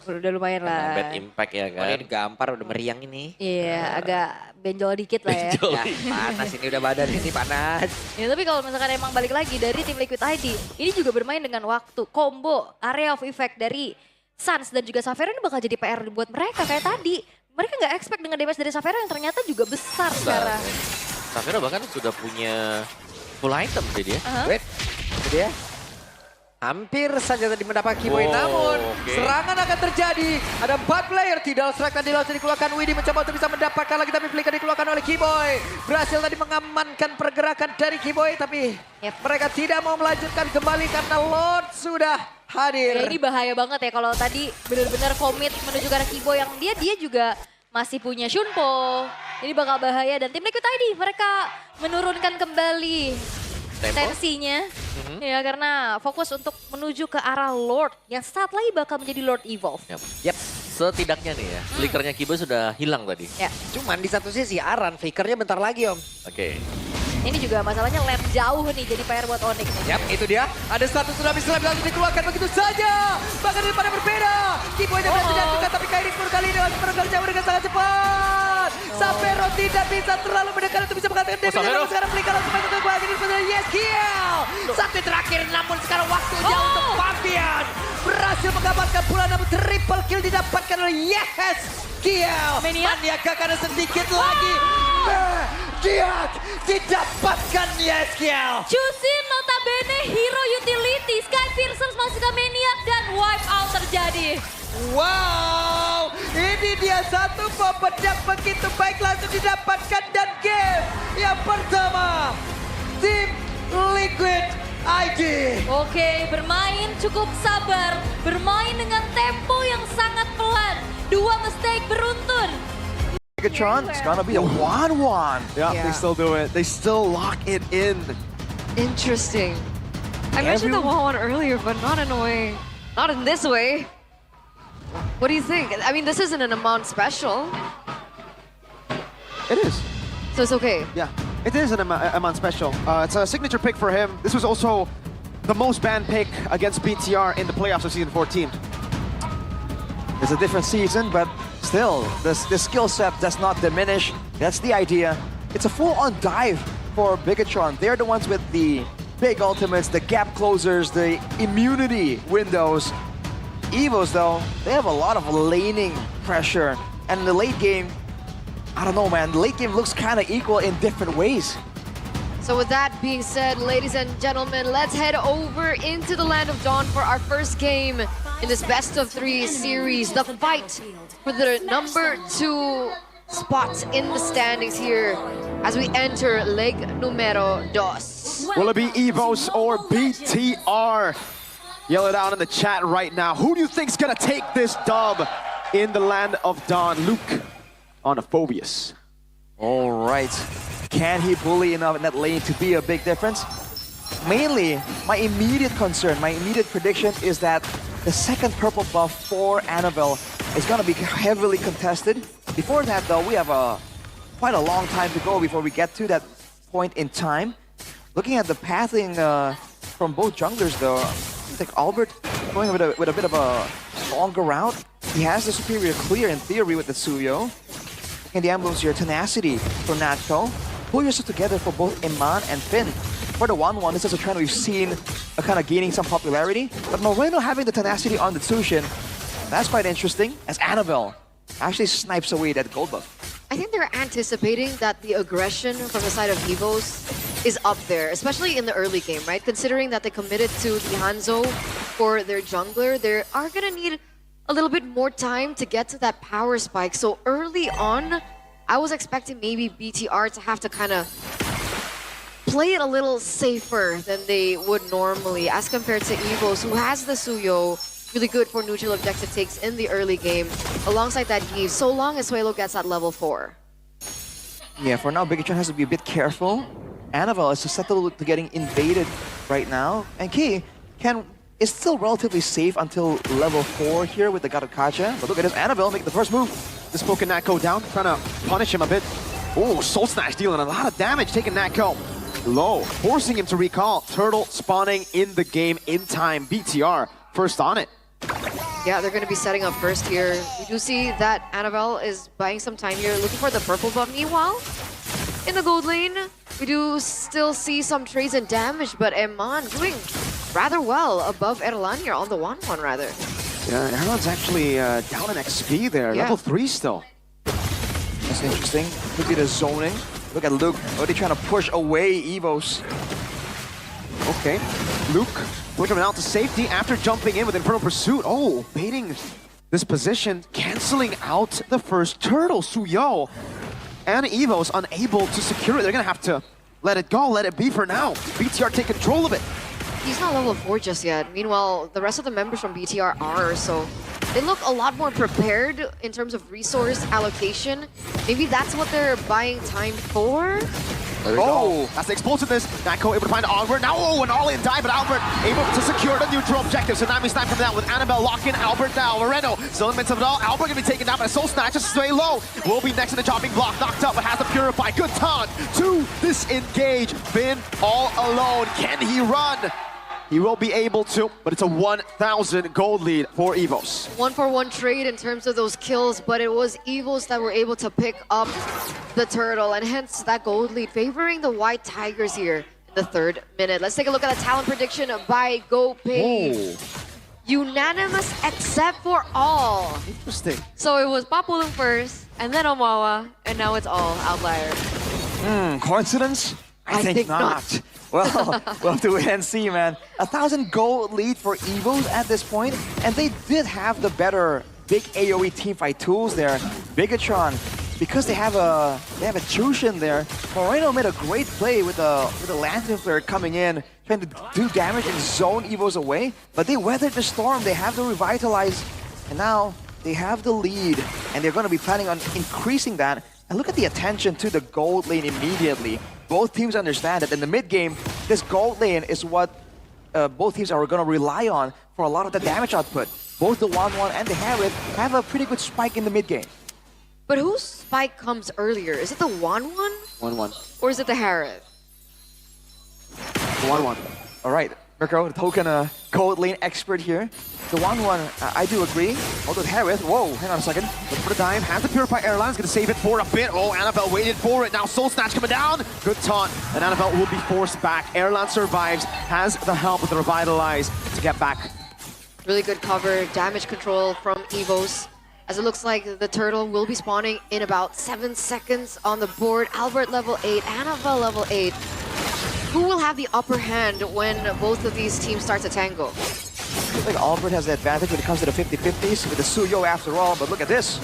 Udah lumayan Karena lah. bad impact ya kan. Ini gampar udah meriang ini. Iya, agak benjol dikit lah ya. Benjol. Ya, panas ini udah badan ini panas. Ya, tapi kalau misalkan emang balik lagi dari tim Liquid ID, ini juga bermain dengan waktu. Combo, area of effect dari Sans dan juga Saveru ini bakal jadi PR buat mereka kayak tadi. Mereka nggak expect dengan damage dari Saveru yang ternyata juga besar sekarang. Saveru bahkan sudah punya full item sih dia. Wait, itu dia. Hampir saja tadi mendapat Keyboy, namun serangan akan terjadi. Ada 4 player, tidak strike tadi langsung dikeluarkan. Widi mencoba untuk bisa mendapatkan lagi, tapi flicker dikeluarkan oleh Keyboy. Berhasil tadi mengamankan pergerakan dari Keyboy, tapi mereka tidak mau melanjutkan kembali karena Lord sudah hadir. Ya, ini bahaya banget ya kalau tadi benar-benar komit menuju ke arah Kibo yang dia juga masih punya Shunpo. Ini bakal bahaya dan tim Liquid ID mereka menurunkan kembali tensinya. Ya karena fokus untuk menuju ke arah Lord yang saat lagi bakal menjadi Lord Evolve. Yep. Setidaknya nih ya, flickernya Kibo sudah hilang tadi. Ya. Cuman di satu sisi Aran, flickernya bentar lagi Om. Oke. Ini juga masalahnya lane jauh nih jadi PR buat Onyx. Yap, itu dia. Ada satu tsunami slap langsung dikeluarkan begitu saja. Bahkan daripada berbeda. Kibonya berhasil dihancurkan tapi Kairi pun kali ini langsung bergerak jauh dengan sangat cepat. Saveru tidak bisa terlalu mendekat untuk bisa mengatakan damage. Namun sekarang flicker langsung masuk ke bawah. Ini sebenarnya yes kill. Sampai terakhir namun sekarang waktunya untuk Fabian. Berhasil mengamankan pula namun triple kill didapatkan oleh yes kill. Maniac karena sedikit lagi. Dia didapatkan YSKL. Chusin notabene hero utility. Sky Piercers masuk ke Maniac dan wipe out terjadi. Wow, ini dia satu bom yang begitu baik langsung didapatkan dan game yang pertama tim Liquid ID. Oke, bermain cukup sabar, bermain dengan tempo yang sangat pelan. 2 mistake beruntun. Megatron, it's gonna be a 1-1. Yeah, they still do it. They still lock it in. Interesting. I mentioned the 1-1 earlier, but not in a way. Not in this way. What do you think? I mean, this isn't an amount special. It is. So it's okay. Yeah, it is an Eman special. It's a signature pick for him. This was also the most banned pick against BTR in the playoffs of Season 14. It's a different season, but still, the skill set does not diminish. That's the idea. It's a full-on dive for Bigatron. They're the ones with the big ultimates, the gap closers, the immunity windows. Evos, though, they have a lot of laning pressure. And in the late game, I don't know, man. The late game looks kind of equal in different ways. So with that being said, ladies and gentlemen, let's head over into the Land of Dawn for our first game in this best-of-3 series. The fight for the #2 spot in the standings here as we enter leg numero 2. Will it be Evos or BTR? Yell it out in the chat right now. Who do you think's gonna take this dub in the Land of Dawn? Luke on a Phobius. All right. Can he bully enough in that lane to be a big difference? Mainly, my immediate concern, my immediate prediction is that the second purple buff for Annabelle is going to be heavily contested. Before that, though, we have quite a long time to go before we get to that point in time. Looking at the pathing from both junglers, though, I think Albert going with a bit of a longer route. He has the superior clear in theory with the Suyo. And the emblems here, tenacity for Natco. Pull yourself together for both Iman and Finn. For the 1-1, this is a trend we've seen kind of gaining some popularity. But Moreno having the tenacity on the Tsushin, that's quite interesting, as Annabelle actually snipes away that gold buff. I think they're anticipating that the aggression from the side of Evos is up there, especially in the early game, right? Considering that they committed to the Hanzo for their jungler, they are going to need a little bit more time to get to that power spike. So early on, I was expecting maybe BTR to have to kind of play it a little safer than they would normally as compared to Evos, who has the Suyo, really good for neutral objective takes in the early game, alongside that Eve, so long as Suelo gets at level 4. Yeah, for now, Bigatron has to be a bit careful. Annabelle is susceptible to getting invaded right now. And Key is still relatively safe until level 4 here with the Garukacha. But look at this, Annabelle make the first move. This poking Natco down, trying to punish him a bit. Oh, Soul Snatch dealing a lot of damage, taking Natco low, forcing him to recall. Turtle spawning in the game in time. BTR first on it. Yeah, they're going to be setting up first here. We do see that Annabelle is buying some time here, looking for the purple buff. Meanwhile, in the gold lane, we do still see some trades and damage, but Eman doing rather well above Erlan here on the 1-1 rather. Yeah, Erlan's actually down in XP there, Yeah. level 3 still. That's interesting. Look at the zoning. Look at Luke already trying to push away Evos. Okay, Luke flickering out to safety after jumping in with Infernal Pursuit. Oh, baiting this position, canceling out the first turtle. Suyo and Evos unable to secure it. They're gonna have to let it go, let it be for now. BTR take control of it. He's not level 4 just yet. Meanwhile, the rest of the members from BTR are, so they look a lot more prepared in terms of resource allocation. Maybe that's what they're buying time for. Oh, that's the explosiveness. Natco able to find Albert. Now, oh, an all-in dive, but Albert able to secure the neutral objective. Tsunami snipe from that with Annabelle locking Albert down. Moreno still in the midst of it all. Albert gonna be taken down by a Soul Snatch. Just stay low. Will be next in the chopping block. Knocked up, but has to purify. Good taunt to disengage. Finn all alone. Can he run? He will be able to, but it's a 1,000 gold lead for Evos. 1-for-1 trade in terms of those kills, but it was Evos that were able to pick up the turtle, and hence that gold lead favoring the White Tigers here in the 3rd minute. Let's take a look at the talent prediction by GoPay. Unanimous except for all. Interesting. So it was Papulung first, and then Omawa, and now it's all Outlier. Coincidence? I think not. Well, we'll have to wait and see, man. 1,000 gold lead for Evos at this point, and they did have the better big AoE teamfight tools there. Bigatron, because they have a Chushin there. Moreno made a great play with the Lantern Flare coming in, trying to do damage and zone Evos away. But they weathered the storm. They have the Revitalize, and now they have the lead, and they're going to be planning on increasing that. And look at the attention to the gold lane immediately. Both teams understand that in the mid game, this gold lane is what both teams are going to rely on for a lot of the damage output. Both the 1-1 and the Harriet have a pretty good spike in the mid game. But whose spike comes earlier? Is it the 1-1? 1-1. Or is it the Harith? 1-1. All right, Mirko, the token gold lane expert here. The 1-1, I do agree. Although Harith, whoa, hang on a second. Look for the dime, has the Purify Airlines, gonna save it for a bit. Oh, Annabelle waited for it. Now Soul Snatch coming down. Good taunt, and Annabelle will be forced back. Airline survives, has the help with the Revitalize to get back. Really good cover, damage control from Evos. As it looks like the turtle will be spawning in about 7 seconds on the board. Albert level 8, Annabelle level 8. Who will have the upper hand when both of these teams start to tangle? I think Albert has the advantage when it comes to the 50-50s with the Suyo after all, but look at this.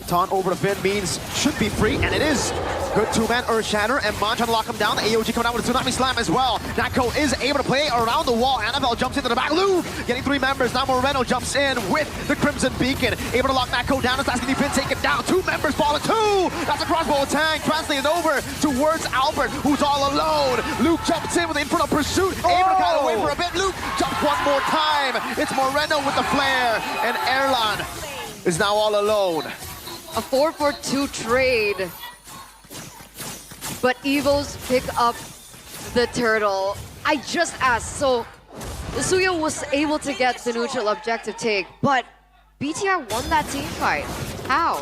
Taunt over the Vin means should be free, and it is. Good two-man Earth Shatter, and Mon trying to lock him down. AOG coming out with a Tsunami Slam as well. Nako is able to play around the wall. Annabelle jumps into the back. Luke getting 3 members. Now Moreno jumps in with the Crimson Beacon. Able to lock Nako down. It's asking Vin taken down. 2 members falling. 2! That's a crossbow attack. Translated over towards Albert, who's all alone. Luke jumps in with the Infernal Pursuit. Able to get away for a bit. Luke jumps one more time. It's Moreno with the flare, and Erlan is now all alone. A 4-for-2 trade. But Evos pick up the turtle. I just asked, so the Suyo was able to get the neutral objective take, but BTR won that team fight. How?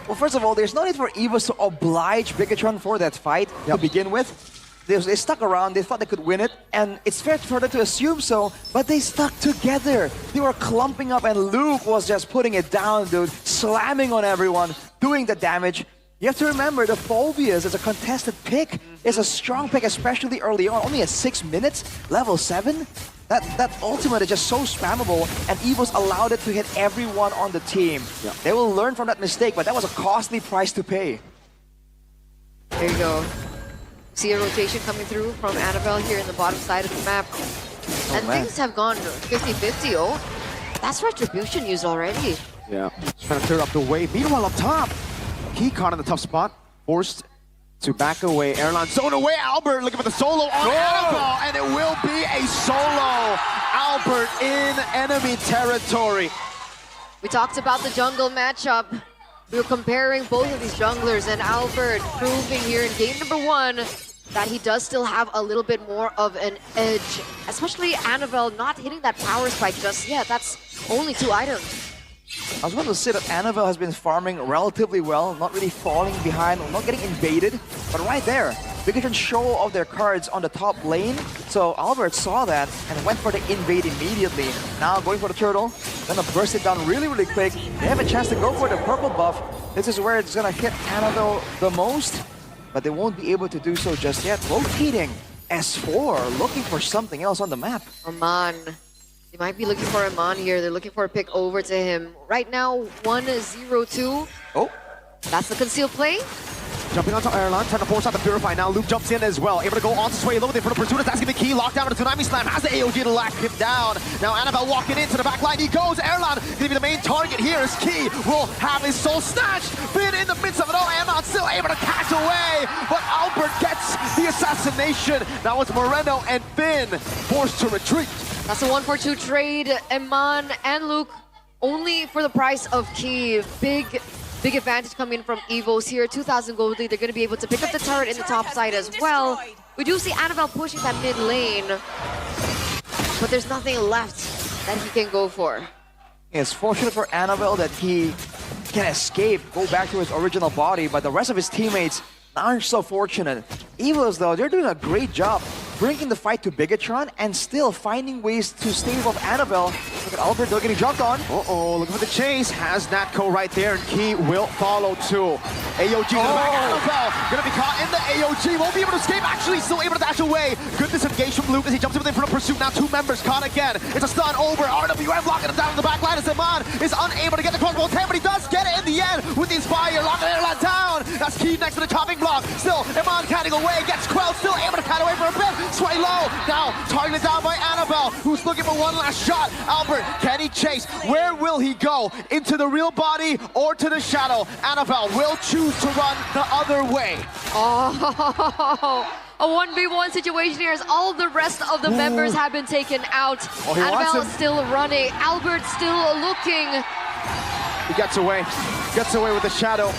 Well, first of all, there's no need for Evos to oblige Bigatron for that fight to begin with. They stuck around, they thought they could win it, and it's fair for them to assume so, but they stuck together. They were clumping up, and Luke was just putting it down, dude, slamming on everyone, doing the damage. You have to remember, the Phobias is a contested pick. It's a strong pick, especially early on, only at 6 minutes, level 7. That ultimate is just so spammable, and Evos allowed it to hit everyone on the team. Yeah. They will learn from that mistake, but that was a costly price to pay. There you go. See a rotation coming through from Annabelle here in the bottom side of the map. And man. things have gone 50-50. Oh, that's retribution use already. Yeah, trying to clear up the way. Meanwhile, up top, Key caught in the tough spot, forced to back away. Airline zone away. Albert looking for the solo on Annabelle, and it will be a solo. Albert in enemy territory. We talked about the jungle matchup. We were comparing both of these junglers, and Albert proving here in game number 1 that he does still have a little bit more of an edge, especially Annabelle not hitting that power spike just yet. That's only 2 items. I was going to say that Annabelle has been farming relatively well, not really falling behind, not getting invaded, but right there, Bigatron show off their cards on the top lane, so Albert saw that and went for the invade immediately. Now going for the turtle, gonna burst it down really, really quick. They have a chance to go for the purple buff. This is where it's gonna hit Annabelle the most, but they won't be able to do so just yet. Rotating S4, looking for something else on the map. Aman. They might be looking for Aman here. They're looking for a pick over to him. Right now, 1-0-2. Oh, That's the concealed play. Jumping onto Airline, trying to force out the Purify. Now Luke jumps in as well. Able to go on to sway low there for the pursuit. That's gonna be key. Locked down with the Tsunami Slam. Has the AOG to lock him down. Now Annabelle walking into the back line. He goes. Airline gonna be the main target here. As Key will have his soul snatched. Finn in the midst of it all. Airline still able to catch away. But Albert gets the assassination. Now it's Moreno and Finn forced to retreat. That's a 1-for-2 trade. Aman and Luke only for the price of Key. Big advantage coming in from Evos here. 2,000 gold lead. They're going to be able to pick up the turret in the top side as well. We do see Annabelle pushing that mid lane, but there's nothing left that he can go for. it's fortunate for Annabelle that he can escape, go back to his original body, but the rest of his teammates aren't so fortunate. Evos, though, they're doing a great job bringing the fight to Bigatron and still finding ways to stave off Annabelle. Look at Albert, they're getting jumped on. Uh-oh, looking for the chase. Has Natco right there, and Key will follow too. AOG to the back. Annabelle gonna be caught in the AOG. Won't be able to escape. Actually, still able to dash away. Good disengage from Luke as he jumps in front of pursuit. Now 2 members caught again. It's a stun over. RWM locking him down in the back line as Iman is unable to get the crossbow 10, but he does get it in the end with the Inspire. Locking Airline down. That's Key next to the chopping block. Still, Iman catting away. Gets Quelled. Still able to cat away for a bit. Sway low. Now targeted down by Annabelle, who's looking for one last shot. Albert, can he chase? Where will he go? Into the real body or to the shadow? Annabelle will choose to run the other way. Oh, a 1v1 situation here as all the rest of the members have been taken out. Oh, he wants Annabelle him. still running. Albert still looking. He gets away with the shadow.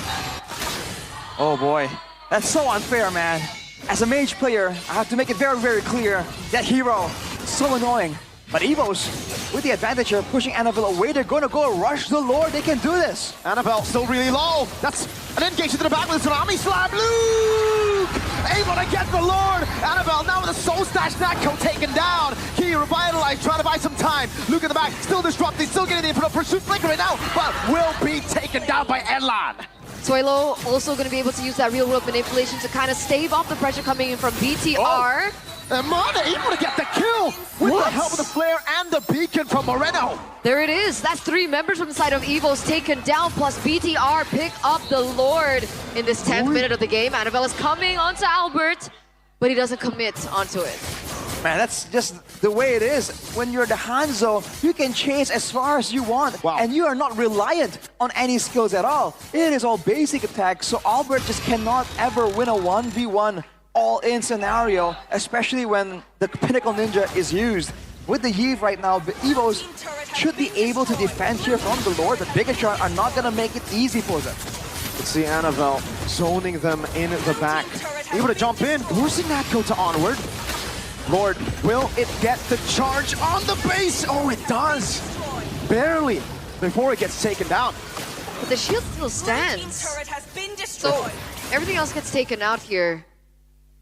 Oh boy, that's so unfair, man. As a mage player, I have to make it very, very clear that hero is so annoying. But Evos, with the advantage of pushing Annabelle away, they're going to go rush the Lord. They can do this. Annabelle still really low. That's an engage into the back with a tsunami slam. Luke able to get the Lord. Annabelle now with a soul stash. Natco taken down. Key revitalized, trying to buy some time. Luke in the back, still disrupting, still getting the input of pursuit flicker right now, but will be taken down by Elan. Suelo also going to be able to use that real world manipulation to kind of stave off the pressure coming in from BTR. And Mana able to get the kill with the help of the flare and the beacon from Moreno. There it is. That's 3 members from the side of Evos taken down, plus BTR pick up the Lord in this 10th minute of the game. Annabelle is coming onto Albert, but he doesn't commit onto it. Man, that's just the way it is. When you're the Hanzo, you can chase as far as you want. Wow. And you are not reliant on any skills at all. It is all basic attacks, so Albert just cannot ever win a 1v1 all-in scenario, especially when the Pinnacle Ninja is used. With the Yves right now, the Evos should be able to defend here from the Lord. The Bigatron are not going to make it easy for them. Let's see Annabelle zoning them in the back. Able to jump in, forcing Natco to onward. Lord, will it get the charge on the base? Oh, it does. Barely before it gets taken down. But the shield still stands. So everything else gets taken out here.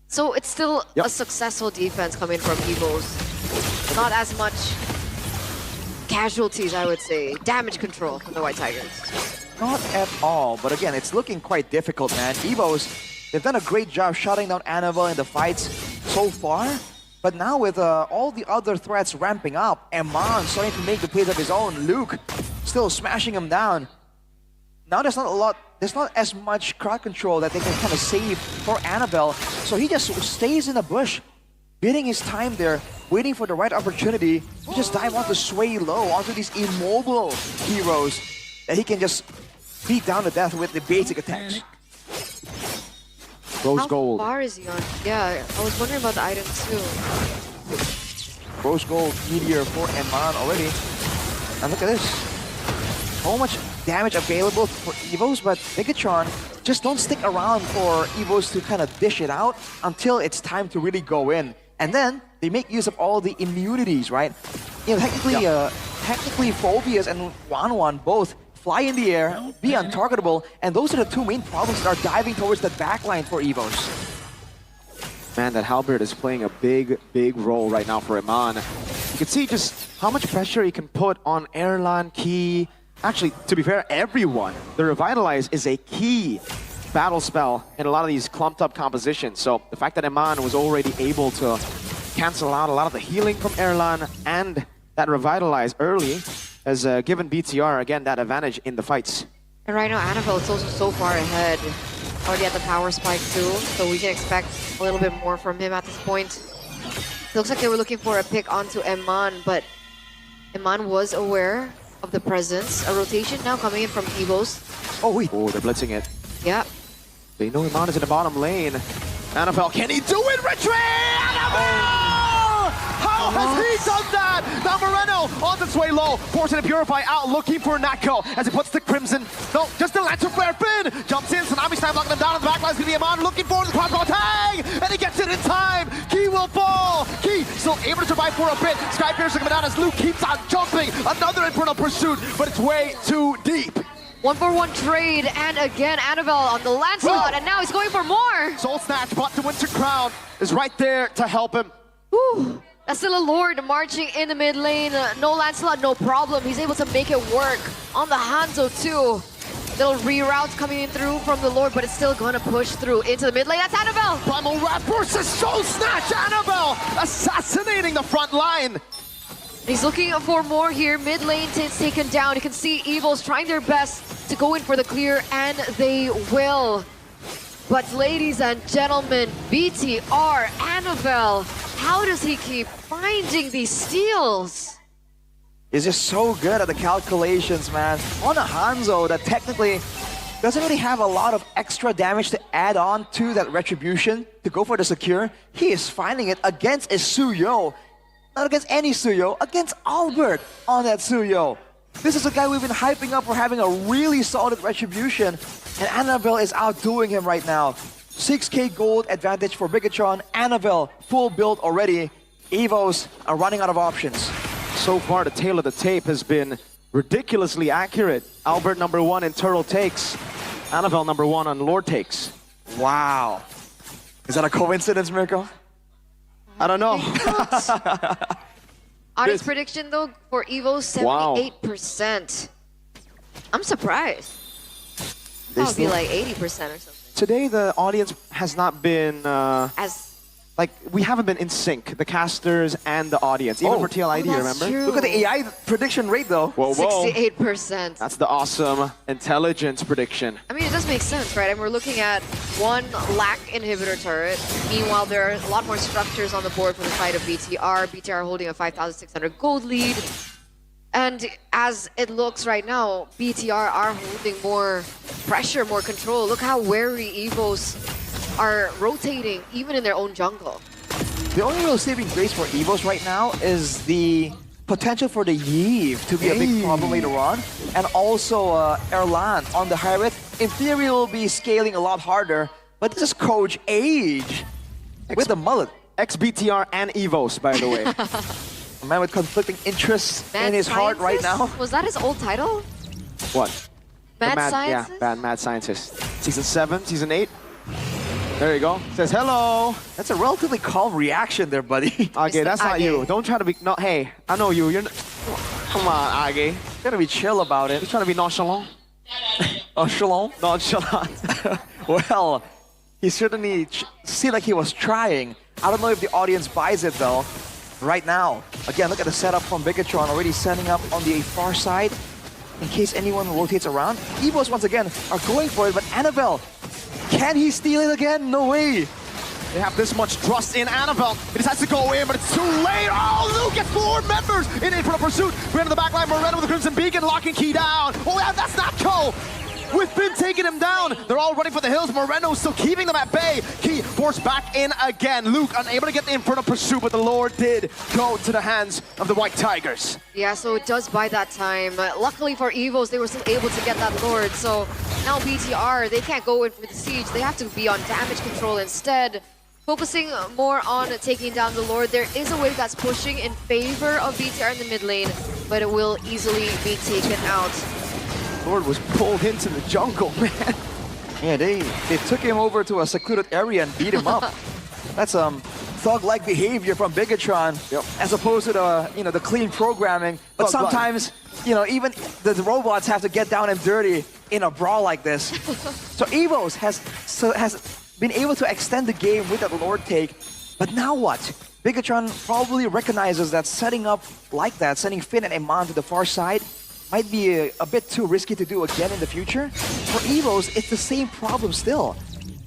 So it's still a successful defense coming from Evos. Not as much casualties, I would say. Damage control from the White Tigers. Not at all, but again, it's looking quite difficult, man. Evos, they've done a great job shutting down Annabelle in the fights so far. But now with all the other threats ramping up, Eman starting to make the plays of his own, Luke still smashing him down. Now there's not as much crowd control that they can kind of save for Annabelle. So he just stays in the bush, bidding his time there, waiting for the right opportunity to just dive onto Sway low, onto these immobile heroes that he can just beat down to death with the basic attacks. Rose gold. How far is he on? Yeah, I was wondering about the item too. Rose gold meteor for Eman already. And look at this. So much damage available for Evos, but Bigatron just don't stick around for Evos to kind of dish it out until it's time to really go in. And then they make use of all the immunities, right? You know, technically Phobias and Wan both fly in the air, be untargetable, and those are the 2 main problems that are diving towards the backline for Evos. Man, that Halberd is playing a big, big role right now for Eman. You can see just how much pressure he can put on Erlan, Key. Actually, to be fair, everyone. The Revitalize is a key battle spell in a lot of these clumped up compositions. So the fact that Eman was already able to cancel out a lot of the healing from Erlan and that Revitalize early has given BTR, again, that advantage in the fights. And right now, Annabelle is also so far ahead. Already at the power spike too, so we can expect a little bit more from him at this point. It looks like they were looking for a pick onto Eman, but Eman was aware of the presence. A rotation now coming in from Evos. Oh, wait. Oh, they're blitzing it. Yeah. They know Eman is in the bottom lane. Annabelle, can he do it? Retreat! Annabelle! How has he done that? Now Moreno on the sway low, forcing to Purify out, looking for Natco as he puts the Crimson. No, just the Lantern Flare Fin. Jumps in, Tsunami Slam knocking him down on the back line. It's going to be Eman looking for the crossbow tag, and he gets it in time. Key will fall. Key still able to survive for a bit. Sky Piercer coming down as Luke keeps on jumping. Another Infernal Pursuit, but it's way too deep. 1-for-1 trade, and again, Annabelle on the Lancelot, and now he's going for more. Soul Snatch, but the Winter Crown is right there to help him. Whew. That's still a Lord marching in the mid lane. No Lancelot, no problem. He's able to make it work on the Hanzo too. Little reroutes coming in through from the Lord, but it's still going to push through into the mid lane. That's Annabelle. Primal Wrath versus Soul Snatch. Annabelle assassinating the front line. He's looking for more here. Mid lane is taken down. You can see Evils trying their best to go in for the clear, and they will. But ladies and gentlemen, BTR, Annabelle, how does he keep finding these steals? He's just so good at the calculations, man. On a Hanzo that technically doesn't really have a lot of extra damage to add on to that Retribution to go for the secure, he is finding it against a Suyo. Not against any Suyo, against Albert on that Suyo. This is a guy we've been hyping up for having a really solid retribution, and Annabelle is outdoing him right now. 6k gold advantage for Bigatron. Annabelle, full build already. Evos are running out of options. So far, the tail of the tape has been ridiculously accurate. Albert #1 in turtle takes. Annabelle #1 on Lord takes. Wow. Is that a coincidence, Mirko? I don't know. Audience prediction though for Evo, 78%. I'm surprised. That would be like 80% or something. Today, the audience has not been like, we haven't been in sync, the casters and the audience, even for TLID, that's remember? true. Look at the AI prediction rate, though. Whoa, whoa. 68%. That's the awesome intelligence prediction. I mean, it does make sense, right? And we're looking at one lack inhibitor turret. Meanwhile, there are a lot more structures on the board for the side of BTR. BTR holding a 5,600 gold lead. And as it looks right now, BTR are holding more pressure, more control. Look how wary Evos are rotating, even in their own jungle. The only real saving grace for Evos right now is the potential for the Yeve to be a big problem later on. And also Erlan on the Hyrit. In theory, will be scaling a lot harder. But this is Coach Age with the mullet. Ex-BTR and Evos, by the way. A man with conflicting interests Mad in his heart right Scientist? now. Was that his old title? What? Mad Yeah, Scientist? Mad Scientist. Season 7, Season 8. There you go. Says hello. That's a relatively calm reaction there, buddy. Okay, that's not Age. you. Don't try to be... No, hey, I know you. You're... Come on, Age. Gotta be chill about it. You're trying to be nonchalant. Oh, shalom. Nonchalant. Well, he certainly seemed like he was trying. I don't know if the audience buys it, though. Right now, again, look at the setup from Bigatron already setting up on the far side in case anyone rotates around. Evos, once again, are going for it, but Annabelle, can he steal it again? No way. They have this much trust in Annabelle. He decides to go in, but it's too late. Oh, Luke gets 4 members in for the pursuit. We're into the back line. Moreno with the Crimson Beacon, locking Key down. Oh, yeah, that's not Ko. With Finn taking him down. They're all running for the hills. Moreno still keeping them at bay. Key forced back in again. Luke unable to get the Inferno pursuit, but the Lord did go to the hands of the White Tigers. Yeah, so it does buy that time. Luckily for Evos, they were still able to get that Lord. So now BTR, they can't go in for the siege. They have to be on damage control instead. Focusing more on taking down the Lord. There is a wave that's pushing in favor of BTR in the mid lane, but it will easily be taken out. Lord was pulled into the jungle, man. Yeah, they took him over to a secluded area and beat him up. That's thug-like behavior from Bigatron, as opposed to the clean programming. But Thug-like. sometimes, even the robots have to get down and dirty in a brawl like this. So Evos has been able to extend the game with that Lord take. But now what? Bigatron probably recognizes that setting up like that, sending Finn and Eman to the far side, might be a bit too risky to do again in the future. For Evos, it's the same problem still.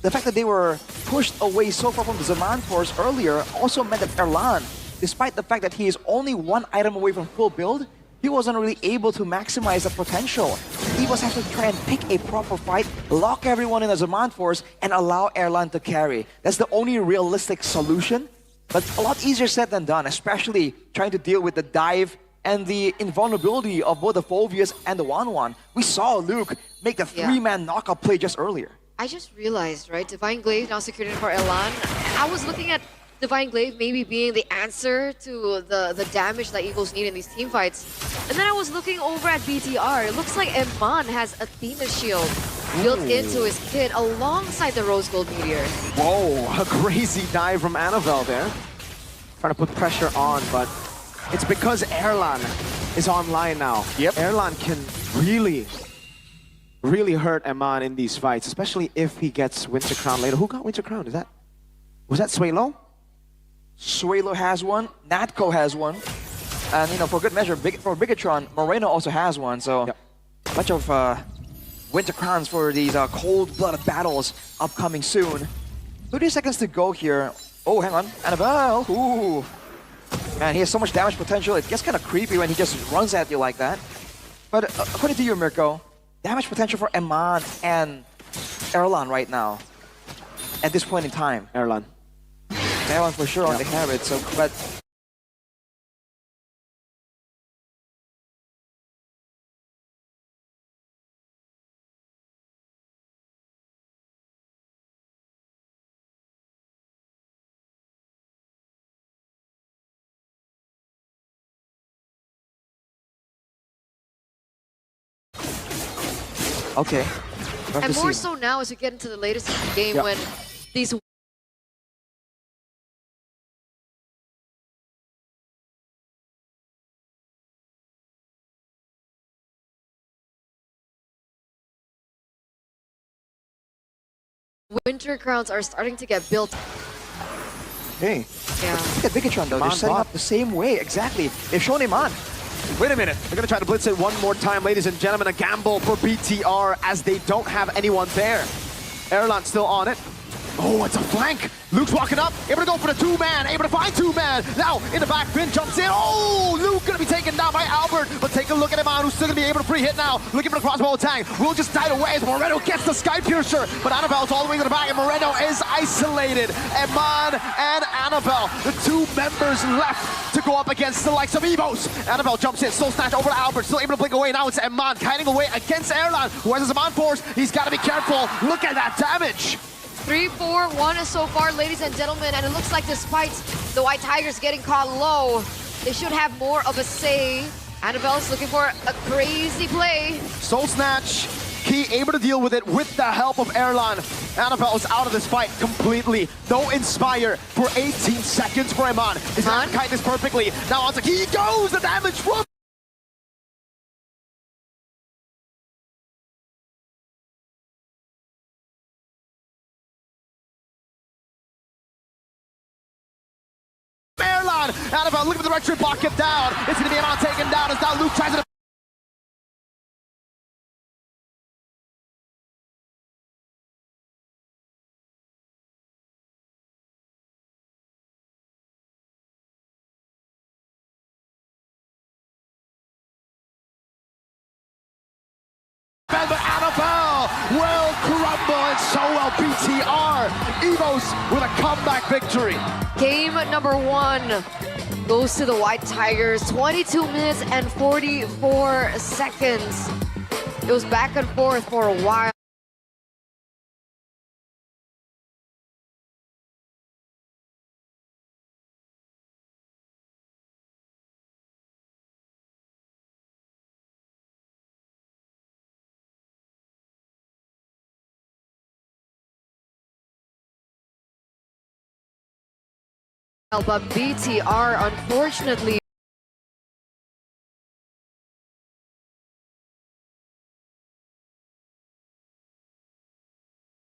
The fact that they were pushed away so far from the Zaman Force earlier also meant that Erlan, despite the fact that he is only 1 item away from full build, he wasn't really able to maximize the potential. Evos have to try and pick a proper fight, lock everyone in the Zaman Force, and allow Erlan to carry. That's the only realistic solution, but a lot easier said than done, especially trying to deal with the dive and the invulnerability of both the Phobius and the Wanwan. We saw Luke make the 3-man knockout play just earlier. I just realized, right? Divine Glaive now secured in for Elan. I was looking at Divine Glaive maybe being the answer to the damage that Eagles need in these team fights. And then I was looking over at BTR. It looks like Eman has Athena Shield built into his kit alongside the Rose Gold Meteor. Whoa, a crazy dive from Annabelle there. Trying to put pressure on, but it's because Erlan is online now. Yep. Erlan can really hurt Eman in these fights, especially if he gets Winter Crown later. Who got Winter Crown? Was that Suelo? Suelo has one, Natko has one, and for good measure, for Bigatron, Moreno also has one. So, a bunch of Winter Crowns for these cold-blooded battles upcoming soon. 30 seconds to go here. Oh, hang on, Annabelle. Ooh, man, he has so much damage potential. It gets kind of creepy when he just runs at you like that. But according to you, Mirko, damage potential for Eman and Erlan right now at this point in time. Erlan. That one for sure on the habit. So, but Okay. Love And to more see. so now as we get into the latest game Yeah. when these winter crowns are starting to get built. Hey, Yeah. look at Bigatron though. They're Man setting bot. up the same way. Exactly. They've shown him on. Wait a minute. They're going to try to blitz it one more time, ladies and gentlemen. A gamble for BTR as they don't have anyone there. Erlan still on it. Oh, it's a flank. Luke's walking up, able to go for the two-man, able to find two-man. Now, in the back, Finn jumps in. Oh, Luke gonna be taken down by Albert. But take a look at Eman, who's still gonna be able to free hit now. Looking for the crossbow attack. Will just died away as Moreno gets the Sky Piercer. But Annabelle's all the way to the back, and Moreno is isolated. Eman and Annabelle, the two members left to go up against the likes of Evos. Annabelle jumps in, soul snatch over to Albert, still able to blink away. Now it's Eman kiting away against Erlan. Who has his Eman force? He's gotta be careful. Look at that damage. 3-4-1 so far, ladies and gentlemen, and it looks like despite the White Tigers getting caught low, they should have more of a say. Annabelle's looking for a crazy play. Soul Snatch, Key able to deal with it with the help of Erlan. Annabelle is out of this fight completely. No Inspire for 18 seconds for Eman. He's not kite this perfectly. Now onto Key goes, the damage from Erlan. Annabelle looking for the right trip, block it down. It's gonna be Eman taken down as now Luke tries to but Annabelle will crumble, and so will BTR. Evos with a comeback victory. Game number 1 goes to the White Tigers. 22 minutes and 44 seconds. It was back and forth for a while. But BTR, unfortunately,